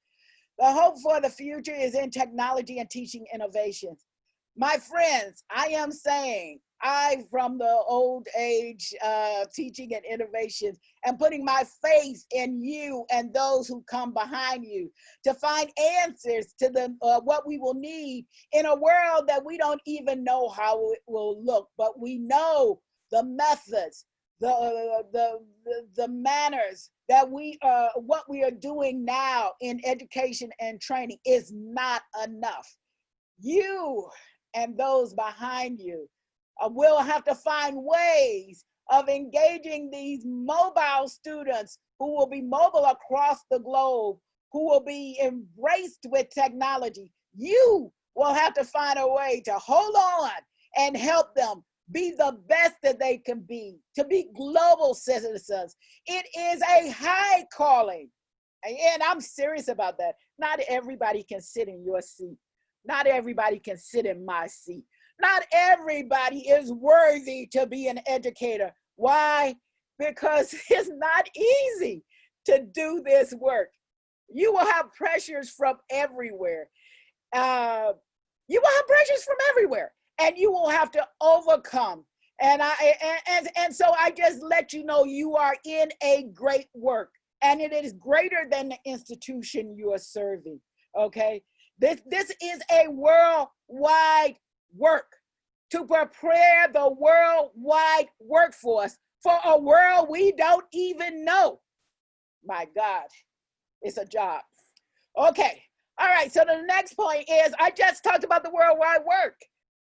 B: The hope for the future is in technology and teaching innovations. My friends, I am saying, I, from the old age teaching and innovation, am putting my faith in you and those who come behind you to find answers to the what we will need in a world that we don't even know how it will look, but we know the methods, the manners that what we are doing now in education and training is not enough. You and those behind you will have to find ways of engaging these mobile students who will be mobile across the globe, who will be embraced with technology. You will have to find a way to hold on and help them be the best that they can be, to be global citizens. It is a high calling. And I'm serious about that. Not everybody can sit in your seat. Not everybody can sit in my seat. Not everybody is worthy to be an educator. Why? Because it's not easy to do this work. You will have pressures from everywhere. You will have pressures from everywhere, and you will have to overcome. And so I just let you know you are in a great work, and it is greater than the institution you are serving. Okay. This is a worldwide work to prepare the worldwide workforce for a world we don't even know. My God, it's a job. Okay, all right, so the next point is, I just talked about the worldwide work,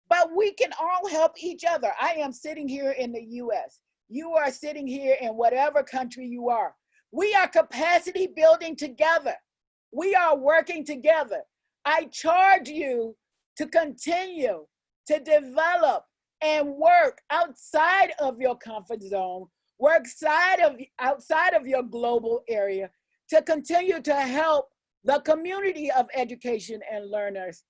B: but we can all help each other. I am sitting here in the US. You are sitting here in whatever country you are. We are capacity building together. We are working together. I charge you to continue to develop and work outside of your comfort zone, work outside of your global area to continue to help the community of education and learners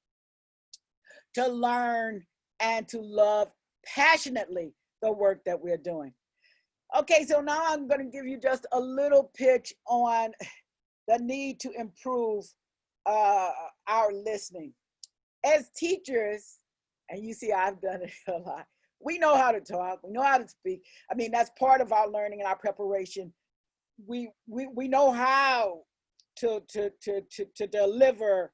B: to learn and to love passionately the work that we're doing. Okay, so now I'm going to give you just a little pitch on the need to improve our listening. As teachers, and you see I've done it a lot, we know how to talk, we know how to speak. I mean, that's part of our learning and our preparation. We know how to deliver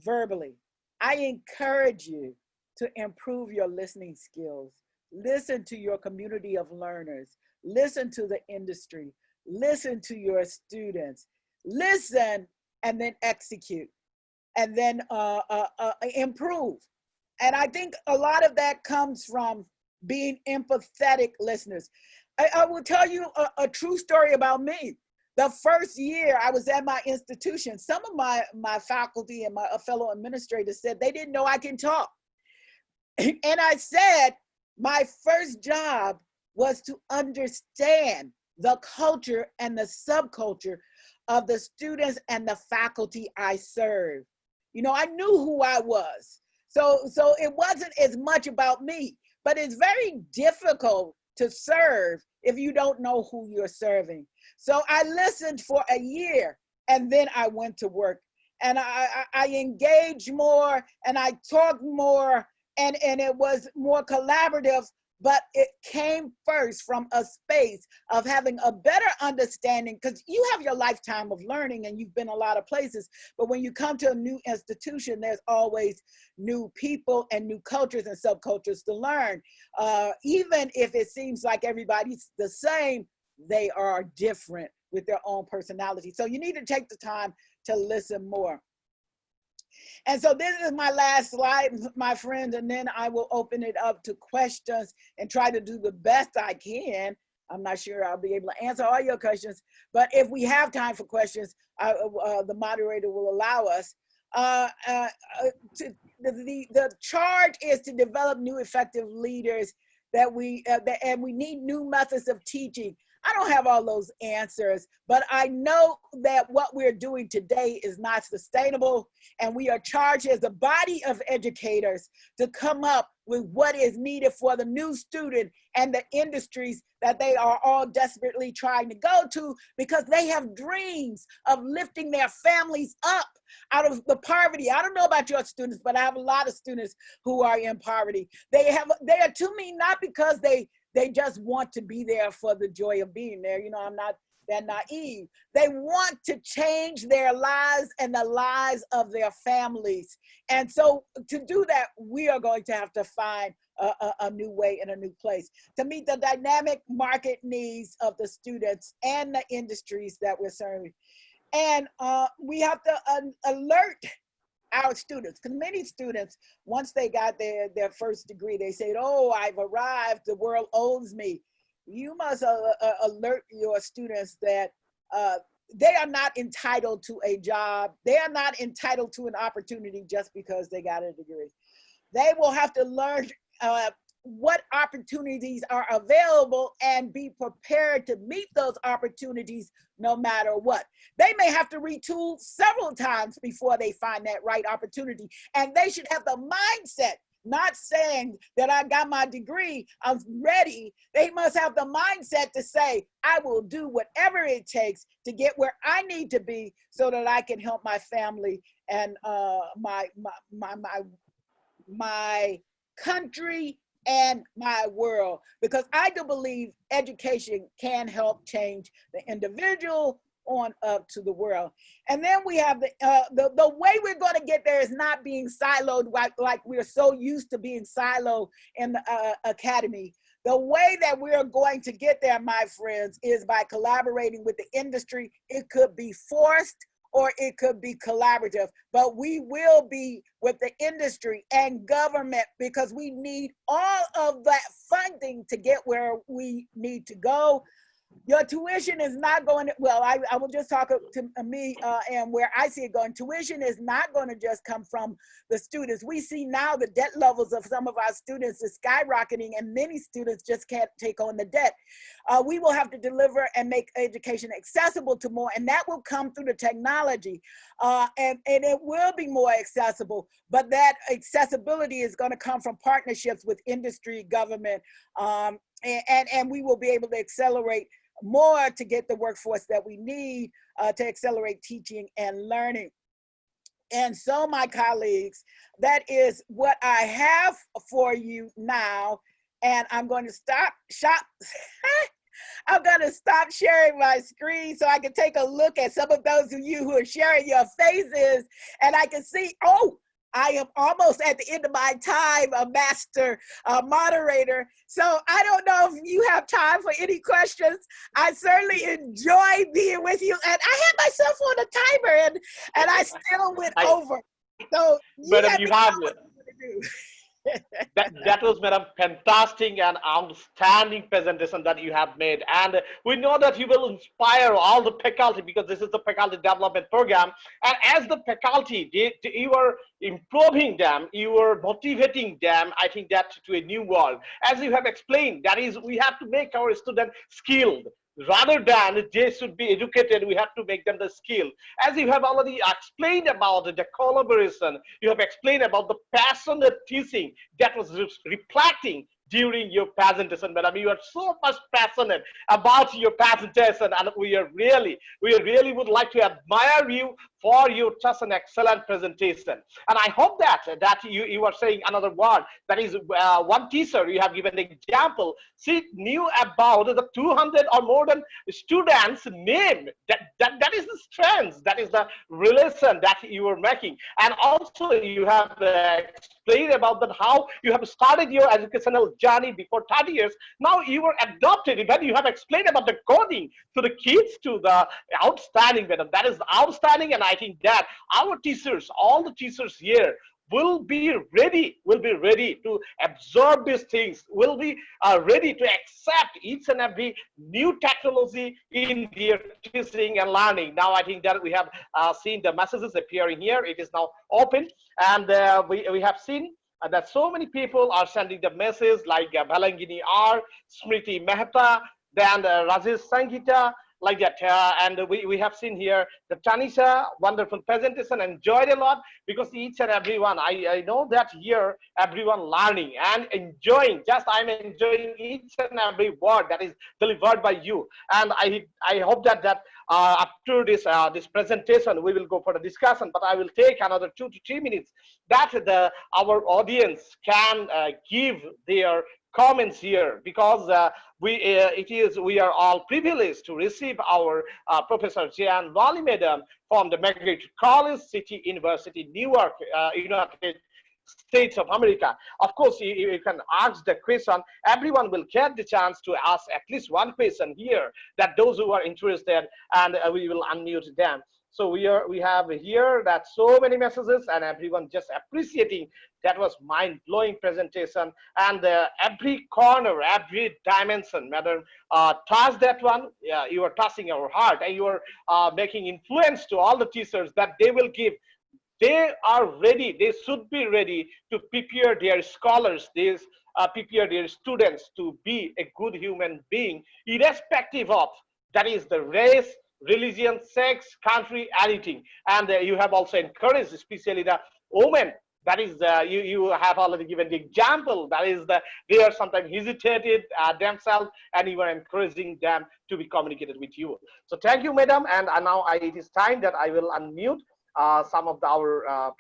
B: verbally. I encourage you to improve your listening skills. Listen to your community of learners. Listen to the industry. Listen to your students. Listen and then execute, and then improve. And I think a lot of that comes from being empathetic listeners. I will tell you a true story about me. The first year I was at my institution, some of my faculty and my fellow administrators said they didn't know I can talk. And I said, my first job was to understand the culture and the subculture of the students and the faculty I serve. You know, I knew who I was. So it wasn't as much about me, but it's very difficult to serve if you don't know who you're serving. So I listened for a year and then I went to work, and I engaged more and I talked more, and it was more collaborative. But it came first from a space of having a better understanding, because you have your lifetime of learning and you've been a lot of places. But when you come to a new institution, there's always new people and new cultures and subcultures to learn. Even if it seems like everybody's the same, they are different with their own personality. So you need to take the time to listen more. And so this is my last slide, my friends, and then I will open it up to questions and try to do the best I can. I'm not sure I'll be able to answer all your questions, but if we have time for questions, the moderator will allow us. The charge is to develop new effective leaders and we need new methods of teaching. I don't have all those answers, but I know that what we're doing today is not sustainable, and we are charged as a body of educators to come up with what is needed for the new student and the industries that they are all desperately trying to go to, because they have dreams of lifting their families up, out of the poverty. I don't know about your students, but I have a lot of students who are in poverty. They are to me not because they just want to be there for the joy of being there. You know, I'm not that naive. They want to change their lives and the lives of their families. And so to do that, we are going to have to find a new way and a new place to meet the dynamic market needs of the students and the industries that we're serving. And we have to alert our students, because many students, once they got their first degree, they said, oh, I've arrived, the world owes me. You must alert your students that they are not entitled to a job. They are not entitled to an opportunity just because they got a degree. They will have to learn what opportunities are available and be prepared to meet those opportunities no matter what. They may have to retool several times before they find that right opportunity. And they should have the mindset, not saying that I got my degree, I'm ready. They must have the mindset to say, I will do whatever it takes to get where I need to be so that I can help my family and my country and my world, because I do believe education can help change the individual on up to the world. And then we have the way we're going to get there is not being siloed like we're so used to being siloed in the academy. The way that we're going to get there, my friends, is by collaborating with the industry. It could be forced or it could be collaborative, but we will be with the industry and government because we need all of that funding to get where we need to go. Your tuition is not going to, well, I will just talk to me and where I see it going. Tuition is not going to just come from the students. We see now the debt levels of some of our students is skyrocketing and many students just can't take on the debt. We will have to deliver and make education accessible to more, and that will come through the technology. And it will be more accessible, but that accessibility is going to come from partnerships with industry, government, and we will be able to accelerate more to get the workforce that we need to accelerate teaching and learning. And so, my colleagues, that is what I have for you now. And I'm going to I'm going to stop sharing my screen so I can take a look at some of those of you who are sharing your faces, and I can see, oh, I am almost at the end of my time, a master moderator. So I don't know if you have time for any questions. I certainly enjoy being with you. And I had myself on a timer and I still went over. So
A: you have it. That was, madam, fantastic and outstanding presentation that you have made. And we know that you will inspire all the faculty because this is the faculty development program. And as the faculty, you are improving them, you are motivating them, I think that to a new world. As you have explained, that is, we have to make our students skilled. Rather than they should be educated, we have to make them the skill. As you have already explained about the collaboration, you have explained about the passionate teaching that was reflecting during your presentation, madam. You are so much passionate about your presentation, and we really would like to admire you for your such an excellent presentation. And I hope that you are saying another word, that is one teacher you have given an example. She knew about the 200 or more than students name. That is the strength, that is the relation that you are making. And also you have explained about that how you have started your educational journey before 30 years. Now you were adopted, when you have explained about the coding to the kids, to the outstanding, madam. That is outstanding, and I think that our teachers, all the teachers here, will be ready to absorb these things, will be ready to accept each and every new technology in their teaching and learning. Now I think that we have seen the messages appearing here. It is now open, and we have seen that so many people are sending the message, like Bhalangini R, Smriti Mehta, then Rajesh Sangita, like that. And we have seen here the Tanisha, wonderful presentation, enjoyed a lot, because each and everyone, I know that here everyone learning and enjoying, just I'm enjoying each and every word that is delivered by you. And I hope that after this presentation we will go for the discussion, but I will take another 2 to 3 minutes that our audience can give their comments here, because we are all privileged to receive our Professor Jan Wally Madam from the Margaret College City University, Newark, United States of America. Of course, you can ask the question. Everyone will get the chance to ask at least one question here, that those who are interested, and we will unmute them. So we have here that so many messages, and everyone just appreciating. That was mind-blowing presentation, and every corner, every dimension, madam, touch that one. Yeah, you are touching our heart, and you are making influence to all the teachers that they will give. They are ready, they should be ready to prepare their scholars, they prepare their students to be a good human being, irrespective of, that is, the race, religion, sex, country, anything. And you have also encouraged, especially the women. That is, you have already given the example. That is, they are sometimes hesitated themselves, and you are encouraging them to be communicated with you. So thank you, madam. And now it is time that I will unmute some of our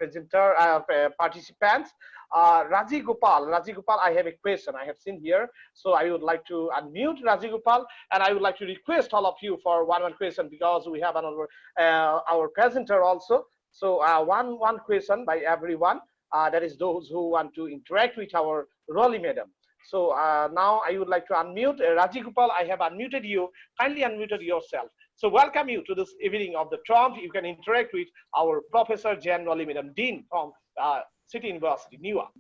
A: participants. Raji Gopal, I have a question I have seen here. So I would like to unmute Raji Gopal, and I would like to request all of you for one question, because we have another our presenter also. So one question by everyone. That is those who want to interact with our Rolly madam. So now I would like to unmute Raji Gopal. I have unmuted you. Kindly unmuted yourself. So welcome you to this evening of the Trump. You can interact with our Professor Jan Wally Madam, Dean from City University, Newark.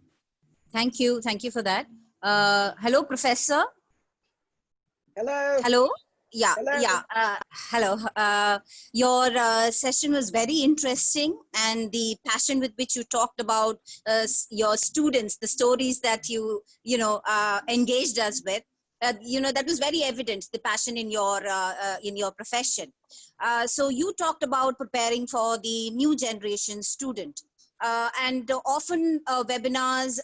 C: Thank you for that. Hello, Professor.
B: Hello.
C: Hello. Yeah,
B: Hello.
C: yeah. Hello. Your session was very interesting, and the passion with which you talked about your students, the stories that you engaged us with. That was very evident, the passion in your profession. So you talked about preparing for the new generation student. And often webinars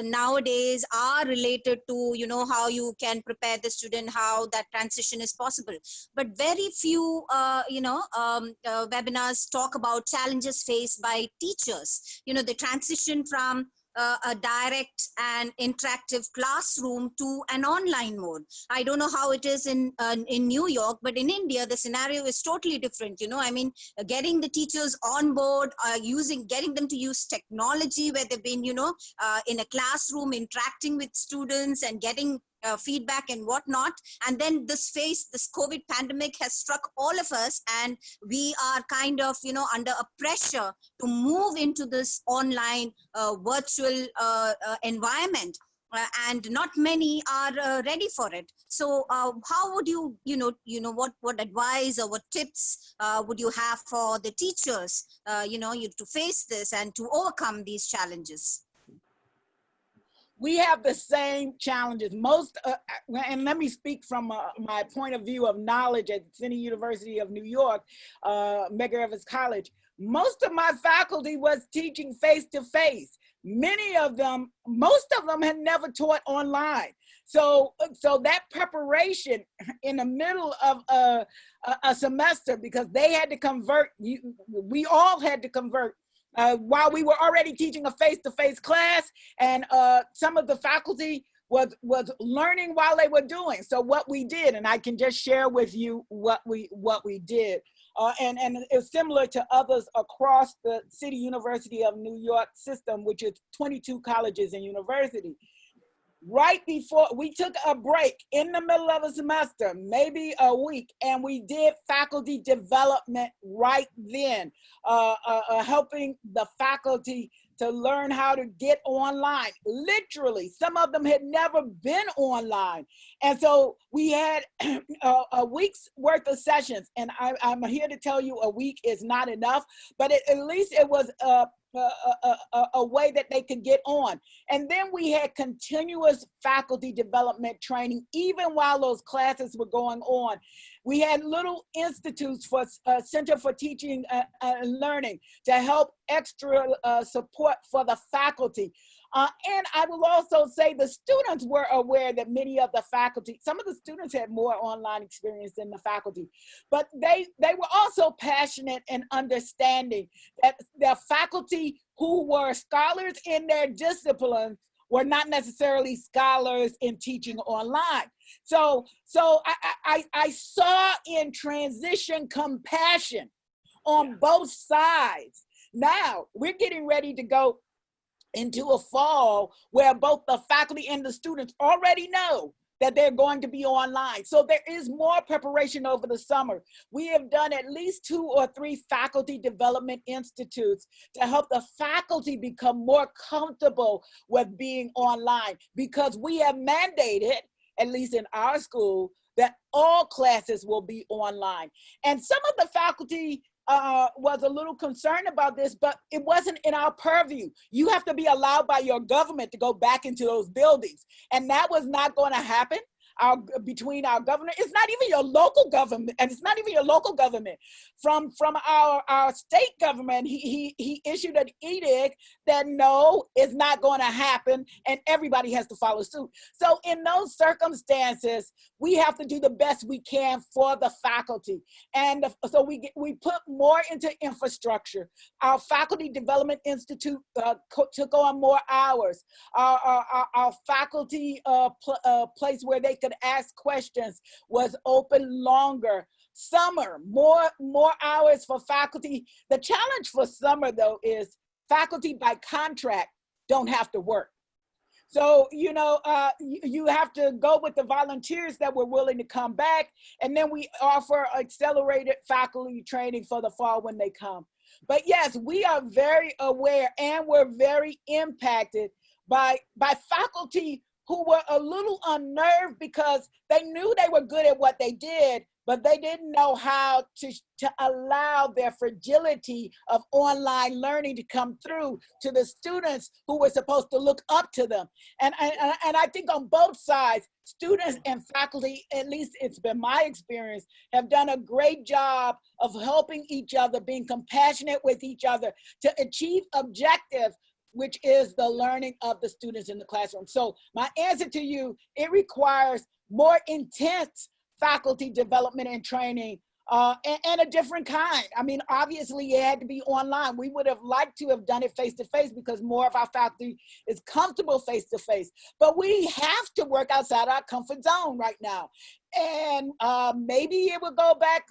C: nowadays are related to, how you can prepare the student, how that transition is possible. But very few, webinars talk about challenges faced by teachers. The transition from a direct and interactive classroom to an online mode. I don't know how it is in New York, but in India, the scenario is totally different. Getting the teachers on board, getting them to use technology where they've been, in a classroom interacting with students and getting feedback and whatnot. And then this COVID pandemic has struck all of us, and we are kind of, under a pressure to move into this online virtual environment. And not many are ready for it. So how would you, what advice or what tips would you have for the teachers, to face this and to overcome these challenges?
B: We have the same challenges. Most, and let me speak from my point of view of knowledge at City University of New York, Medgar Evers College. Most of my faculty was teaching face-to-face. Most of them had never taught online. So that preparation in the middle of a semester, because they had to convert, we all had to convert, while we were already teaching a face-to-face class, and some of the faculty was learning while they were doing. So what we did, and I can just share with you what we did, and it's similar to others across the City University of New York system, which is 22 colleges and universities. Right before we took a break in the middle of a semester, maybe a week, and we did faculty development right then, helping the faculty to learn how to get online. Literally, some of them had never been online. And so we had a week's worth of sessions, and I'm here to tell you a week is not enough, but at least it was a way that they could get on. And then we had continuous faculty development training, even while those classes were going on. We had little institutes for Center for Teaching and Learning to help extra support for the faculty. And I will also say the students were aware that many of the faculty, some of the students had more online experience than the faculty, but they were also passionate and understanding that the faculty who were scholars in their discipline were not necessarily scholars in teaching online. So I saw in transition compassion on both sides. Now we're getting ready to go into a fall where both the faculty and the students already know that they're going to be online. So there is more preparation over the summer. We have done at least 2 or 3 faculty development institutes to help the faculty become more comfortable with being online, because we have mandated, at least in our school, that all classes will be online. And some of the faculty was a little concerned about this, but it wasn't in our purview. You have to be allowed by your government to go back into those buildings. And that was not going to happen between our government. It's not even your local government, and it's not even your local government. From our state government, he issued an edict that no, it's not going to happen, and everybody has to follow suit. So in those circumstances, we have to do the best we can for the faculty. And so we put more into infrastructure. Our Faculty Development Institute took on more hours. Our faculty place where they could ask questions was open longer. Summer, more hours for faculty. The challenge for summer, though, is faculty by contract don't have to work. So, you know, you have to go with the volunteers that were willing to come back, and then we offer accelerated faculty training for the fall when they come. But yes, we are very aware, and we're very impacted by faculty who were a little unnerved because they knew they were good at what they did, but they didn't know how to allow their fragility of online learning to come through to the students who were supposed to look up to them. And I think on both sides, students and faculty, at least it's been my experience, have done a great job of helping each other, being compassionate with each other to achieve objectives, which is the learning of the students in the classroom. So my answer to you, it requires more intense faculty development and training, and a different kind. I mean, obviously it had to be online. We would have liked to have done it face-to-face because more of our faculty is comfortable face-to-face, but we have to work outside our comfort zone right now. And maybe it will go back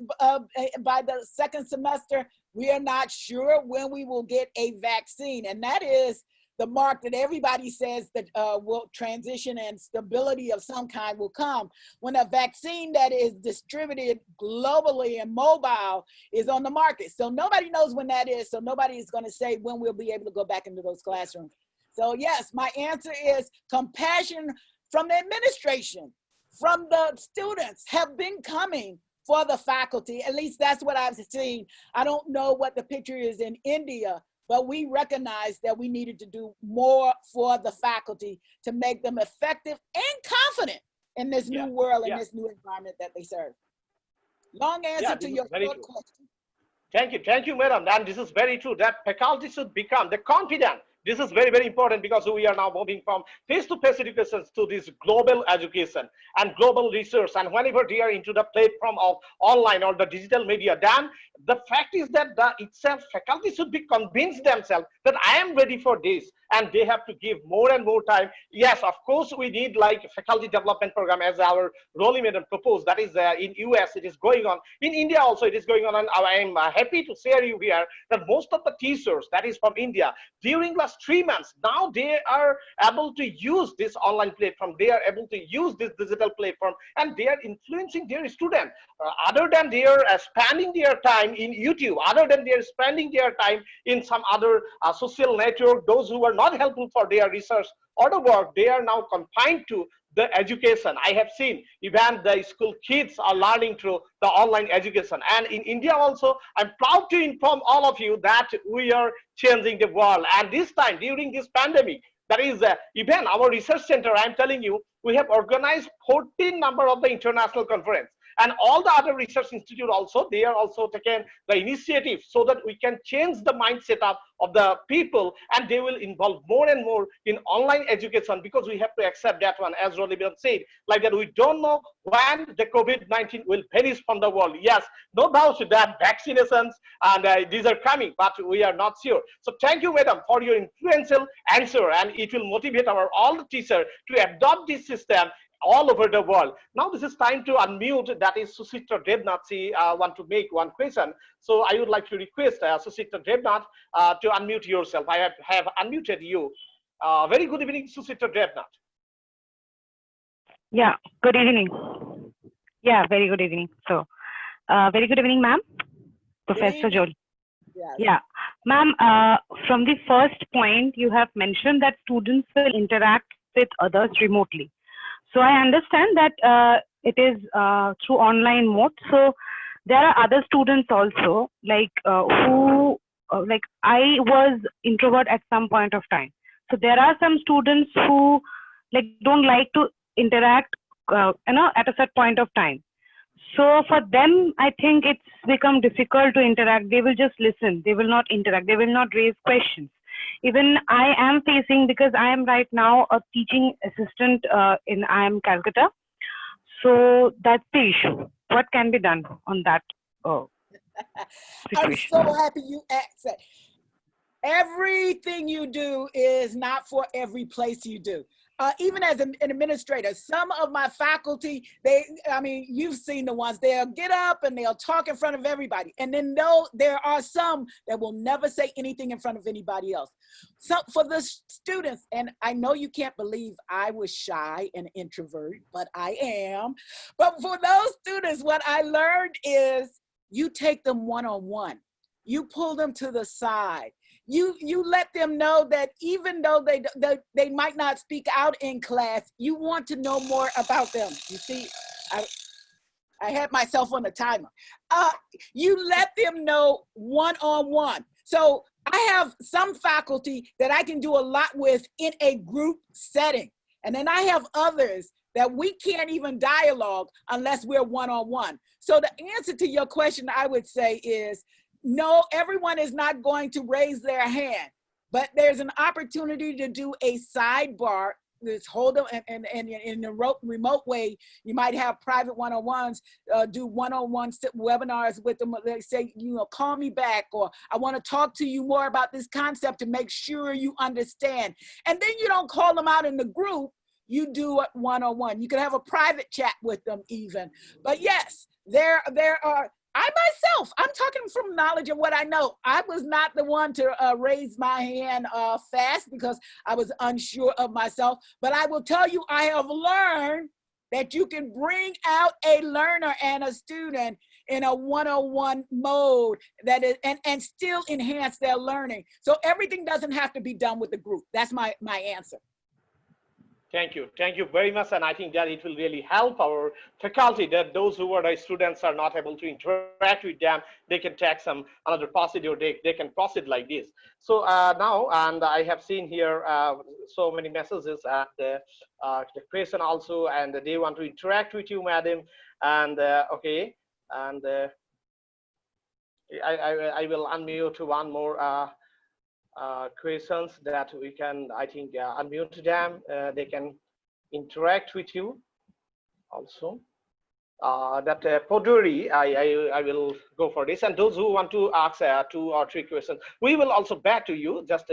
B: by the second semester. We are not sure when we will get a vaccine, and that is the mark that everybody says that will transition and stability of some kind will come when a vaccine that is distributed globally and mobile is on the market. So nobody knows when that is. So nobody is going to say when we'll be able to go back into those classrooms. So yes, my answer is compassion from the administration, from the students have been coming for the faculty. At least that's what I've seen. I don't know what the picture is in India, but we recognized that we needed to do more for the faculty to make them effective and confident in this new world and this new environment that they serve. Long answer to your short question.
A: Thank you, madam. And this is very true that faculty should become the confident. This is very, very important because we are now moving from face-to-face education to this global education and global research. And whenever they are into the platform of online or the digital media, then the fact is that faculty should be convinced themselves that I am ready for this, and they have to give more and more time. Yes, of course, we need like faculty development program as our Rolly madam proposed. That is in US, it is going on. In India also, it is going on. And I am happy to share you here that most of the teachers that is from India, during last 3 months, now they are able to use this online platform. They are able to use this digital platform, and they are influencing their students. Other than they are spending their time in YouTube, other than they are spending their time in some other social network, those who are not helpful for their research or the work, they are now confined to the education. I have seen even the school kids are learning through the online education. And in India also, I'm proud to inform all of you that we are changing the world. And this time, during this pandemic, that is even our research center, I'm telling you, we have organized 14 number of the international conference. And all the other research institute also, they are also taking the initiative so that we can change the mindset of the people, and they will involve more and more in online education, because we have to accept that one, as Roliban said, like that we don't know when the COVID-19 will vanish from the world. Yes, no doubt that vaccinations and these are coming, but we are not sure. So thank you, madam, for your influential answer, and it will motivate our all the teachers to adopt this system all over the world. Now this is time to unmute, that is Susitra Devnath. She want to make one question. So I would like to request Susitra Devnath to unmute yourself. I have unmuted you. Very good evening, Susitra Devnath.
D: Yeah, good evening. Yeah, very good evening. So, very good evening, ma'am. Professor Jolie.
B: Yes.
D: Yeah, ma'am, from the first point, you have mentioned that students will interact with others remotely. So I understand that it is through online mode. So there are other students also, like who, like I was introvert at some point of time. So there are some students who like don't like to interact, at a certain point of time. So for them, I think it's become difficult to interact. They will just listen. They will not interact. They will not raise questions. Even I am facing, because I am right now a teaching assistant in IIM Calcutta. So that's the issue. What can be done on that situation?
B: I'm so happy you asked that. Everything you do is not for every place you do. Even as an administrator, some of my faculty, you've seen the ones, they'll get up and they'll talk in front of everybody. And then there are some that will never say anything in front of anybody else. So for the students, and I know you can't believe I was shy and introvert, but I am. But for those students, what I learned is you take them one-on-one. You pull them to the side. You let them know that even though they might not speak out in class, you want to know more about them. You see, I had myself on a timer. You let them know one-on-one. So I have some faculty that I can do a lot with in a group setting. And then I have others that we can't even dialogue unless we're one-on-one. So the answer to your question, I would say, is no, everyone is not going to raise their hand, but there's an opportunity to do a sidebar. Just hold them, and in a remote way, you might have private one-on-ones, do one-on-one webinars with them. They say, call me back, or I want to talk to you more about this concept to make sure you understand. And then you don't call them out in the group, you do it one-on-one. You can have a private chat with them even. But yes, there are, I myself, I'm talking from knowledge of what I know. I was not the one to raise my hand fast because I was unsure of myself. But I will tell you, I have learned that you can bring out a learner and a student in a one-on-one mode that is, and still enhance their learning. So everything doesn't have to be done with the group. That's my answer.
A: Thank you very much, and I think that it will really help our faculty, that those who are the students are not able to interact with them, they can take some another procedure, they can proceed like this. So now, and I have seen here so many messages and the question also, and they want to interact with you, madam, and okay, and I will unmute one more questions that we can, I think, unmute them. They can interact with you also. That Poduri, I will go for this. And those who want to ask 2 or 3 questions, we will also back to you. Just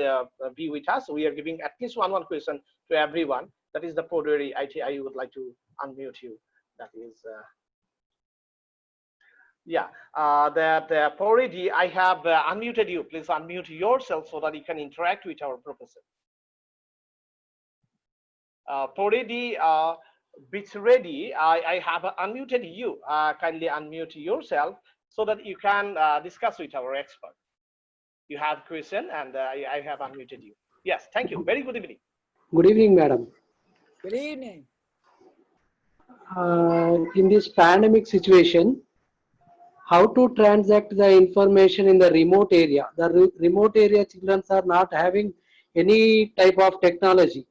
A: be with us. We are giving at least one question to everyone. That is the Poduri. I would like to unmute you. That is. Yeah, that Poridi, I have unmuted you. Please unmute yourself so that you can interact with our professor. Poridi, Bichready, I have unmuted you. Kindly unmute yourself so that you can discuss with our expert. You have question, and I have unmuted you. Yes, thank you. Very good evening.
E: Good evening, madam.
B: Good evening.
E: in this pandemic situation, how to transact the information in the remote area. The remote area children are not having any type of technology.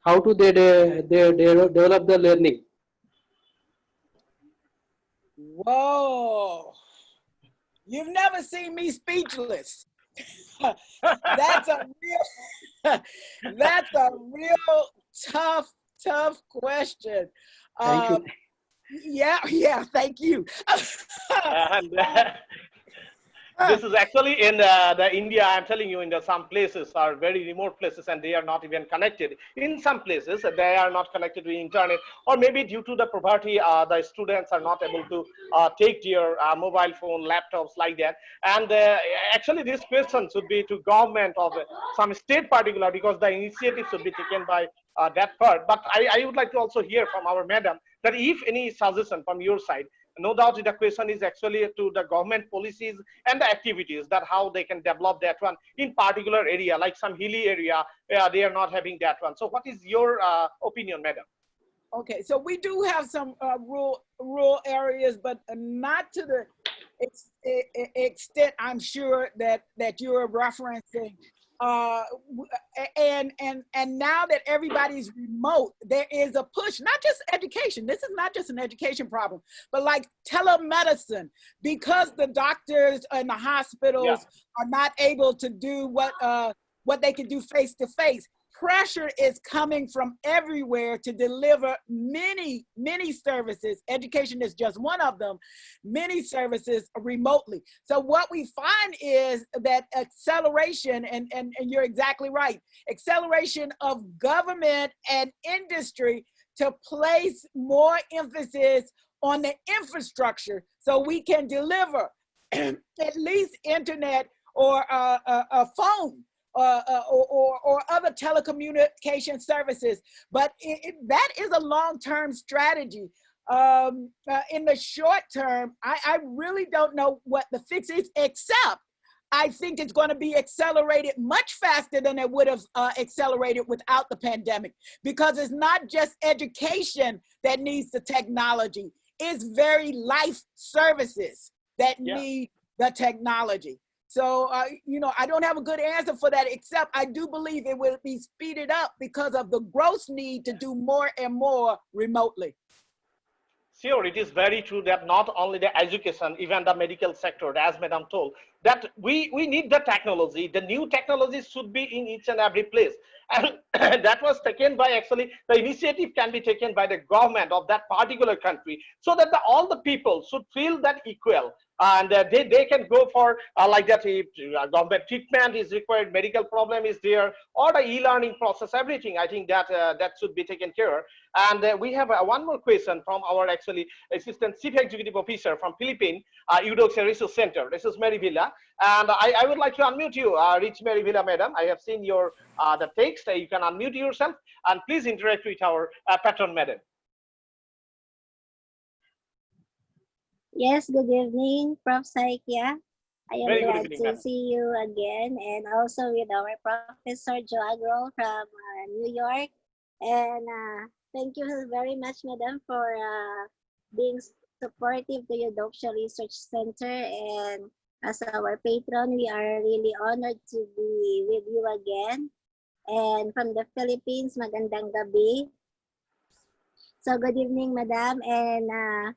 E: How do they develop the learning?
B: Whoa. You've never seen me speechless. That's a real, that's a real tough question.
E: Thank you.
B: Yeah, thank you.
A: And this is actually in the India. I'm telling you, in some places are very remote places, and they are not even connected. In some places, they are not connected to internet, or maybe due to the poverty, the students are not able to take their mobile phone, laptops like that. And actually, this question should be to government of some state particular, because the initiative should be taken by that part. But I would like to also hear from our madam that if any suggestion from your side. No doubt the question is actually to the government policies and the activities, that how they can develop that one in particular area, like some hilly area where they are not having that one. So what is your opinion, madam?
B: Okay, so we do have some rural areas, but not to the extent I'm sure that you're referencing. And now that everybody's remote, there is a push, not just education. This is not just an education problem, but like telemedicine, because the doctors and the hospitals are not able to do what they can do face to face. Pressure is coming from everywhere to deliver many services. Education is just one of them, many services remotely. So what we find is that acceleration, and you're exactly right, acceleration of government and industry to place more emphasis on the infrastructure so we can deliver at least internet or a phone. Or other telecommunication services, but that is a long-term strategy. In the short term, I really don't know what the fix is, except I think it's going to be accelerated much faster than it would have accelerated without the pandemic, because it's not just education that needs the technology, it's very life services that need the technology. So, I don't have a good answer for that, except I do believe it will be speeded up because of the gross need to do more and more remotely.
A: Sure, it is very true that not only the education, even the medical sector, as Madam told, that we need the technology. The new technologies should be in each and every place. And that was taken by, actually, the initiative can be taken by the government of that particular country, so that all the people should feel that equal. And they can go for like that, if government treatment is required, medical problem is there, or the e-learning process, everything. I think that that should be taken care. And we have one more question from our actually Assistant Chief Executive Officer from Philippines, Eudoxia Research Centre. This is Mary Villa, and I would like to unmute you, Rich Mary Villa, madam. I have seen your the text. You can unmute yourself and please interact with our patron, madam.
F: Yes, good evening, Prof. Saikia. I am
A: Very good
F: glad
A: evening,
F: to
A: madam.
F: see you again, and also with our Professor Joe Agro from New York. And thank you very much, madam, for being supportive to Eudoxia Research Center. And as our patron, we are really honored to be with you again. And from the Philippines, magandang gabi. So good evening, madam, and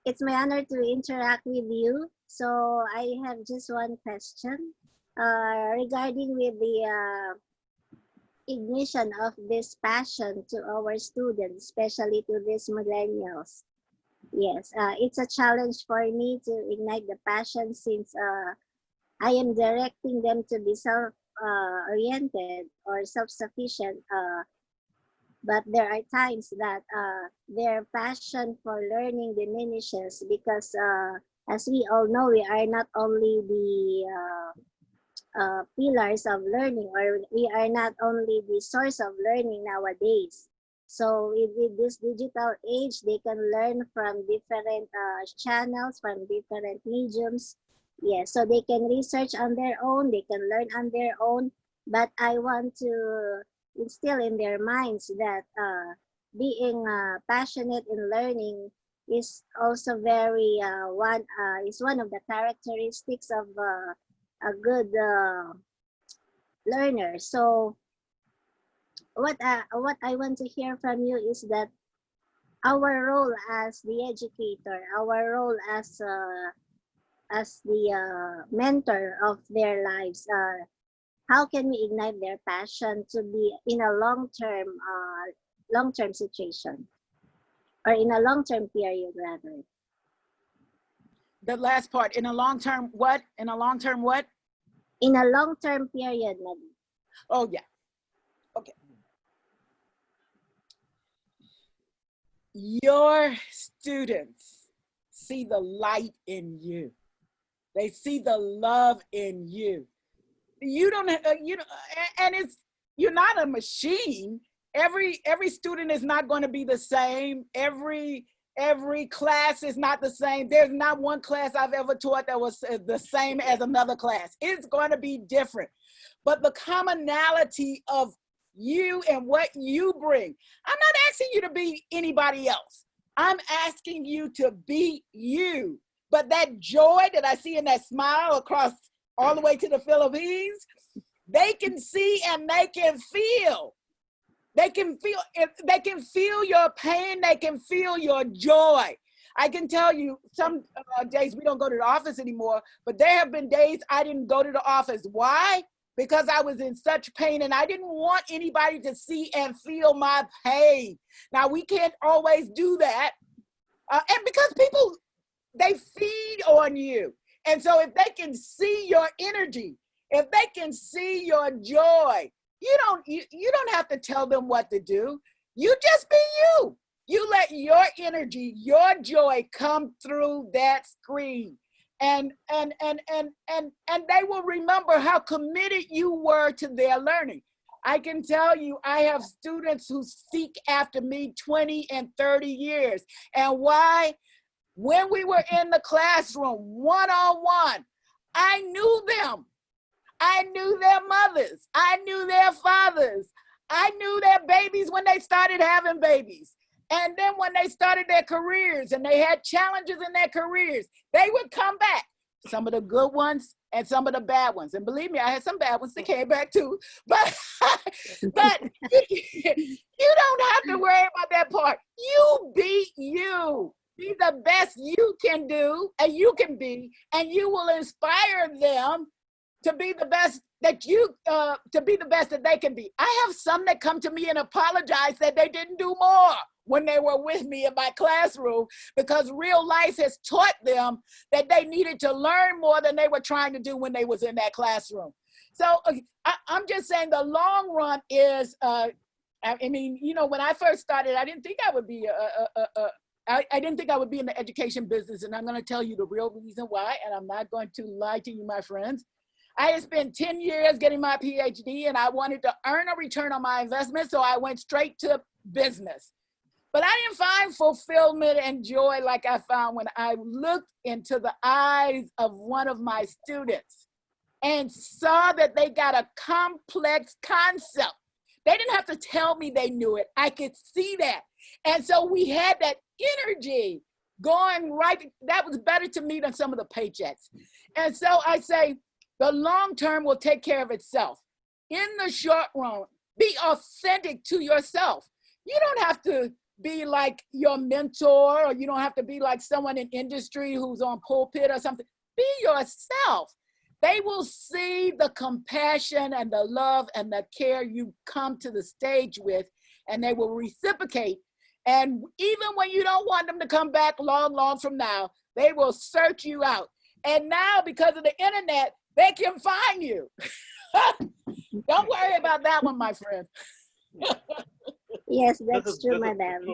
F: it's my honor to interact with you. So I have just one question regarding with the ignition of this passion to our students, especially to these millennials. Yes, it's a challenge for me to ignite the passion, since I am directing them to be self-oriented or self-sufficient. But there are times that their passion for learning diminishes, because as we all know, we are not only the pillars of learning, or we are not only the source of learning nowadays. So with this digital age, they can learn from different channels, from different mediums. Yes, so they can research on their own, they can learn on their own. But I want to instill in their minds that being passionate in learning is also very is one of the characteristics of a good learner. So what I want to hear from you is that our role as the educator, our role as the mentor of their lives, how can we ignite their passion to be in a long-term situation, or in a long-term period rather?
B: The last part, in a long-term what? In a long-term what?
F: In a long-term period, Madam.
B: Oh, yeah. Okay. Your students see the light in you. They see the love in you. You don't, and it's, you're not a machine. Every student is not going to be the same. Every class is not the same. There's not one class I've ever taught that was the same as another class. It's going to be different. But the commonality of you and what you bring, I'm not asking you to be anybody else. I'm asking you to be you. But that joy that I see in that smile across all the way to the Philippines, they can see and they can feel. They can feel your pain. They can feel your joy. I can tell you some days we don't go to the office anymore, but there have been days I didn't go to the office. Why? Because I was in such pain and I didn't want anybody to see and feel my pain. Now, we can't always do that. And because people, they feed on you. And so if they can see your energy, if they can see your joy, you don't have to tell them what to do. You just be you. You let your energy, your joy come through that screen. And they will remember how committed you were to their learning. I can tell you, I have students who seek after me 20 and 30 years. And why? When we were in the classroom, one-on-one, I knew them. I knew their mothers. I knew their fathers. I knew their babies when they started having babies. And then when they started their careers and they had challenges in their careers, they would come back. Some of the good ones and some of the bad ones. And believe me, I had some bad ones that came back too. But you don't have to worry about that part. You be you. Be the best you can do and you can be, and you will inspire them to be the best that they can be. I have some that come to me and apologize that they didn't do more when they were with me in my classroom, because real life has taught them that they needed to learn more than they were trying to do when they was in that classroom. So I'm just saying the long run is, I mean, you know, when I first started, I didn't think I would be I didn't think I would be in the education business, and I'm going to tell you the real reason why, and I'm not going to lie to you, my friends. I had spent 10 years getting my PhD, and I wanted to earn a return on my investment, so I went straight to business. But I didn't find fulfillment and joy like I found when I looked into the eyes of one of my students and saw that they got a complex concept. They didn't have to tell me they knew it. I could see that. And so we had that energy going right. That was better to me than some of the paychecks. And so I say, the long term will take care of itself. In the short run, be authentic to yourself. You don't have to be like your mentor, or you don't have to be like someone in industry who's on pulpit or something. Be yourself. They will see the compassion and the love and the care you come to the stage with, and they will reciprocate. And even when you don't want them to come back long from now, they will search you out. And now, because of the internet, they can find you. Don't worry about that one, my friend.
F: Yes, that's true, madam.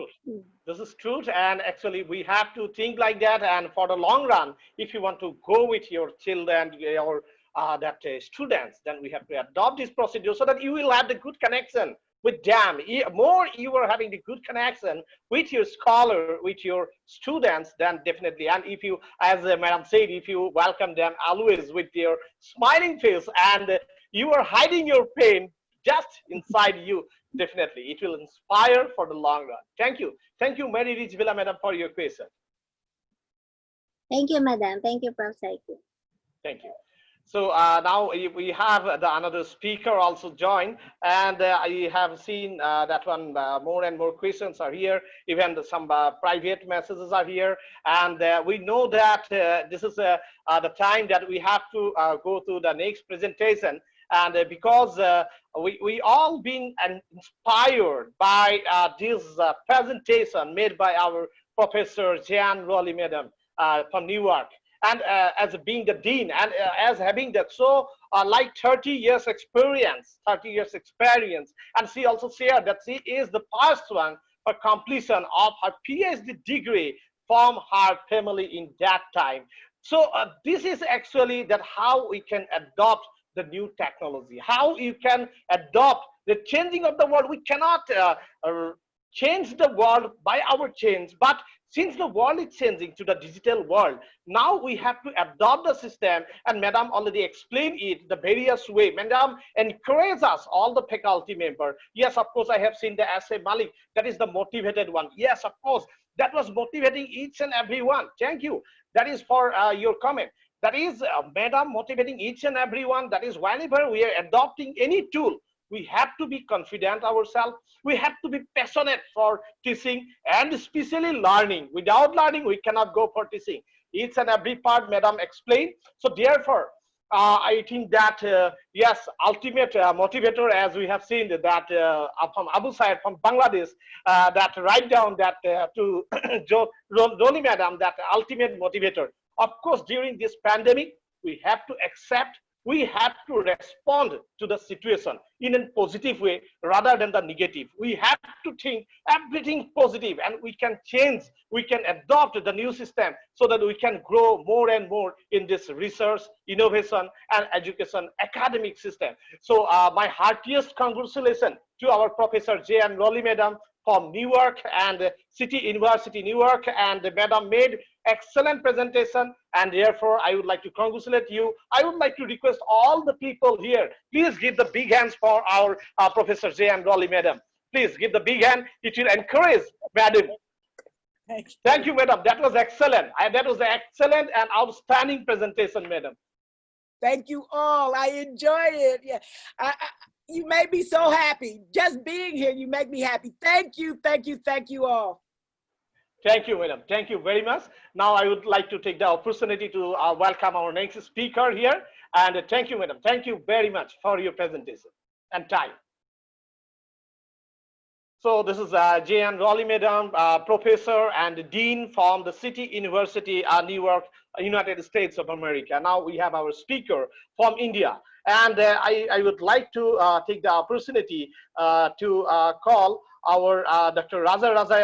A: This is true, and actually we have to think like that. And for the long run, if you want to go with your children, your students, then we have to adopt this procedure so that you will have the good connection with them. More you are having the good connection with your scholar, with your students, then definitely. And if you, as Madam said, if you welcome them always with your smiling face and you are hiding your pain, just inside you. Definitely, it will inspire for the long run. Thank you. Thank you, Mary Rich Villa, madam, for your question.
F: Thank you, madam. Thank you, Prof. Saiki.
A: Thank you. So now we have another speaker also join, and I have seen that one more and more questions are here. Even some private messages are here, and we know that this is the time that we have to go to the next presentation. And because we all been inspired by this presentation made by our Professor Jan Rowley, madam, from Newark. And as being the dean, and as having that so like 30 years experience, and she also shared that she is the first one for completion of her PhD degree from her family in that time. So this is actually that how we can adopt the new technology, how you can adopt the changing of the world. We cannot change the world by our change, but since the world is changing to the digital world, now we have to adopt the system, and madam already explained it the various way. Madam encourage us, all the faculty member. Yes, of course, I have seen the essay Malik, that is the motivated one. Yes, of course, that was motivating each and every one. Thank you. That is for your comment. That is madam motivating each and every one. That is whenever we are adopting any tool, we have to be confident ourselves. We have to be passionate for teaching and especially learning. Without learning, we cannot go for teaching. Each and every part, madam explained. So therefore, I think that yes, ultimate motivator, as we have seen that from Abu Said from Bangladesh, that write down that to Roli madam, that ultimate motivator. Of course, during this pandemic, we have to accept, we have to respond to the situation in a positive way rather than the negative. We have to think everything positive, and we can change, we can adopt the new system so that we can grow more and more in this research, innovation, and education academic system. So my heartiest congratulations to our Professor J.N. Rowley madam from Newark and City University Newark, and madam made excellent presentation, and therefore I would like to congratulate you. I would like to request all the people here, please give the big hands for our Professor J.N. Rowley madam. Please give the big hand. It will encourage madam. Thank you, madam. That was excellent. That was an excellent and outstanding presentation, madam.
B: Thank you all. I enjoyed it. Yeah, you made me so happy. Just being here, you make me happy. Thank you, thank you, thank you all.
A: Thank you, madam. Thank you very much. Now I would like to take the opportunity to welcome our next speaker here. And thank you, madam. Thank you very much for your presentation and time. So this is J.N. Rowley madam, professor and dean from the City University, Newark, United States of America. Now we have our speaker from India. And I would like to take the opportunity to call our Dr. Raja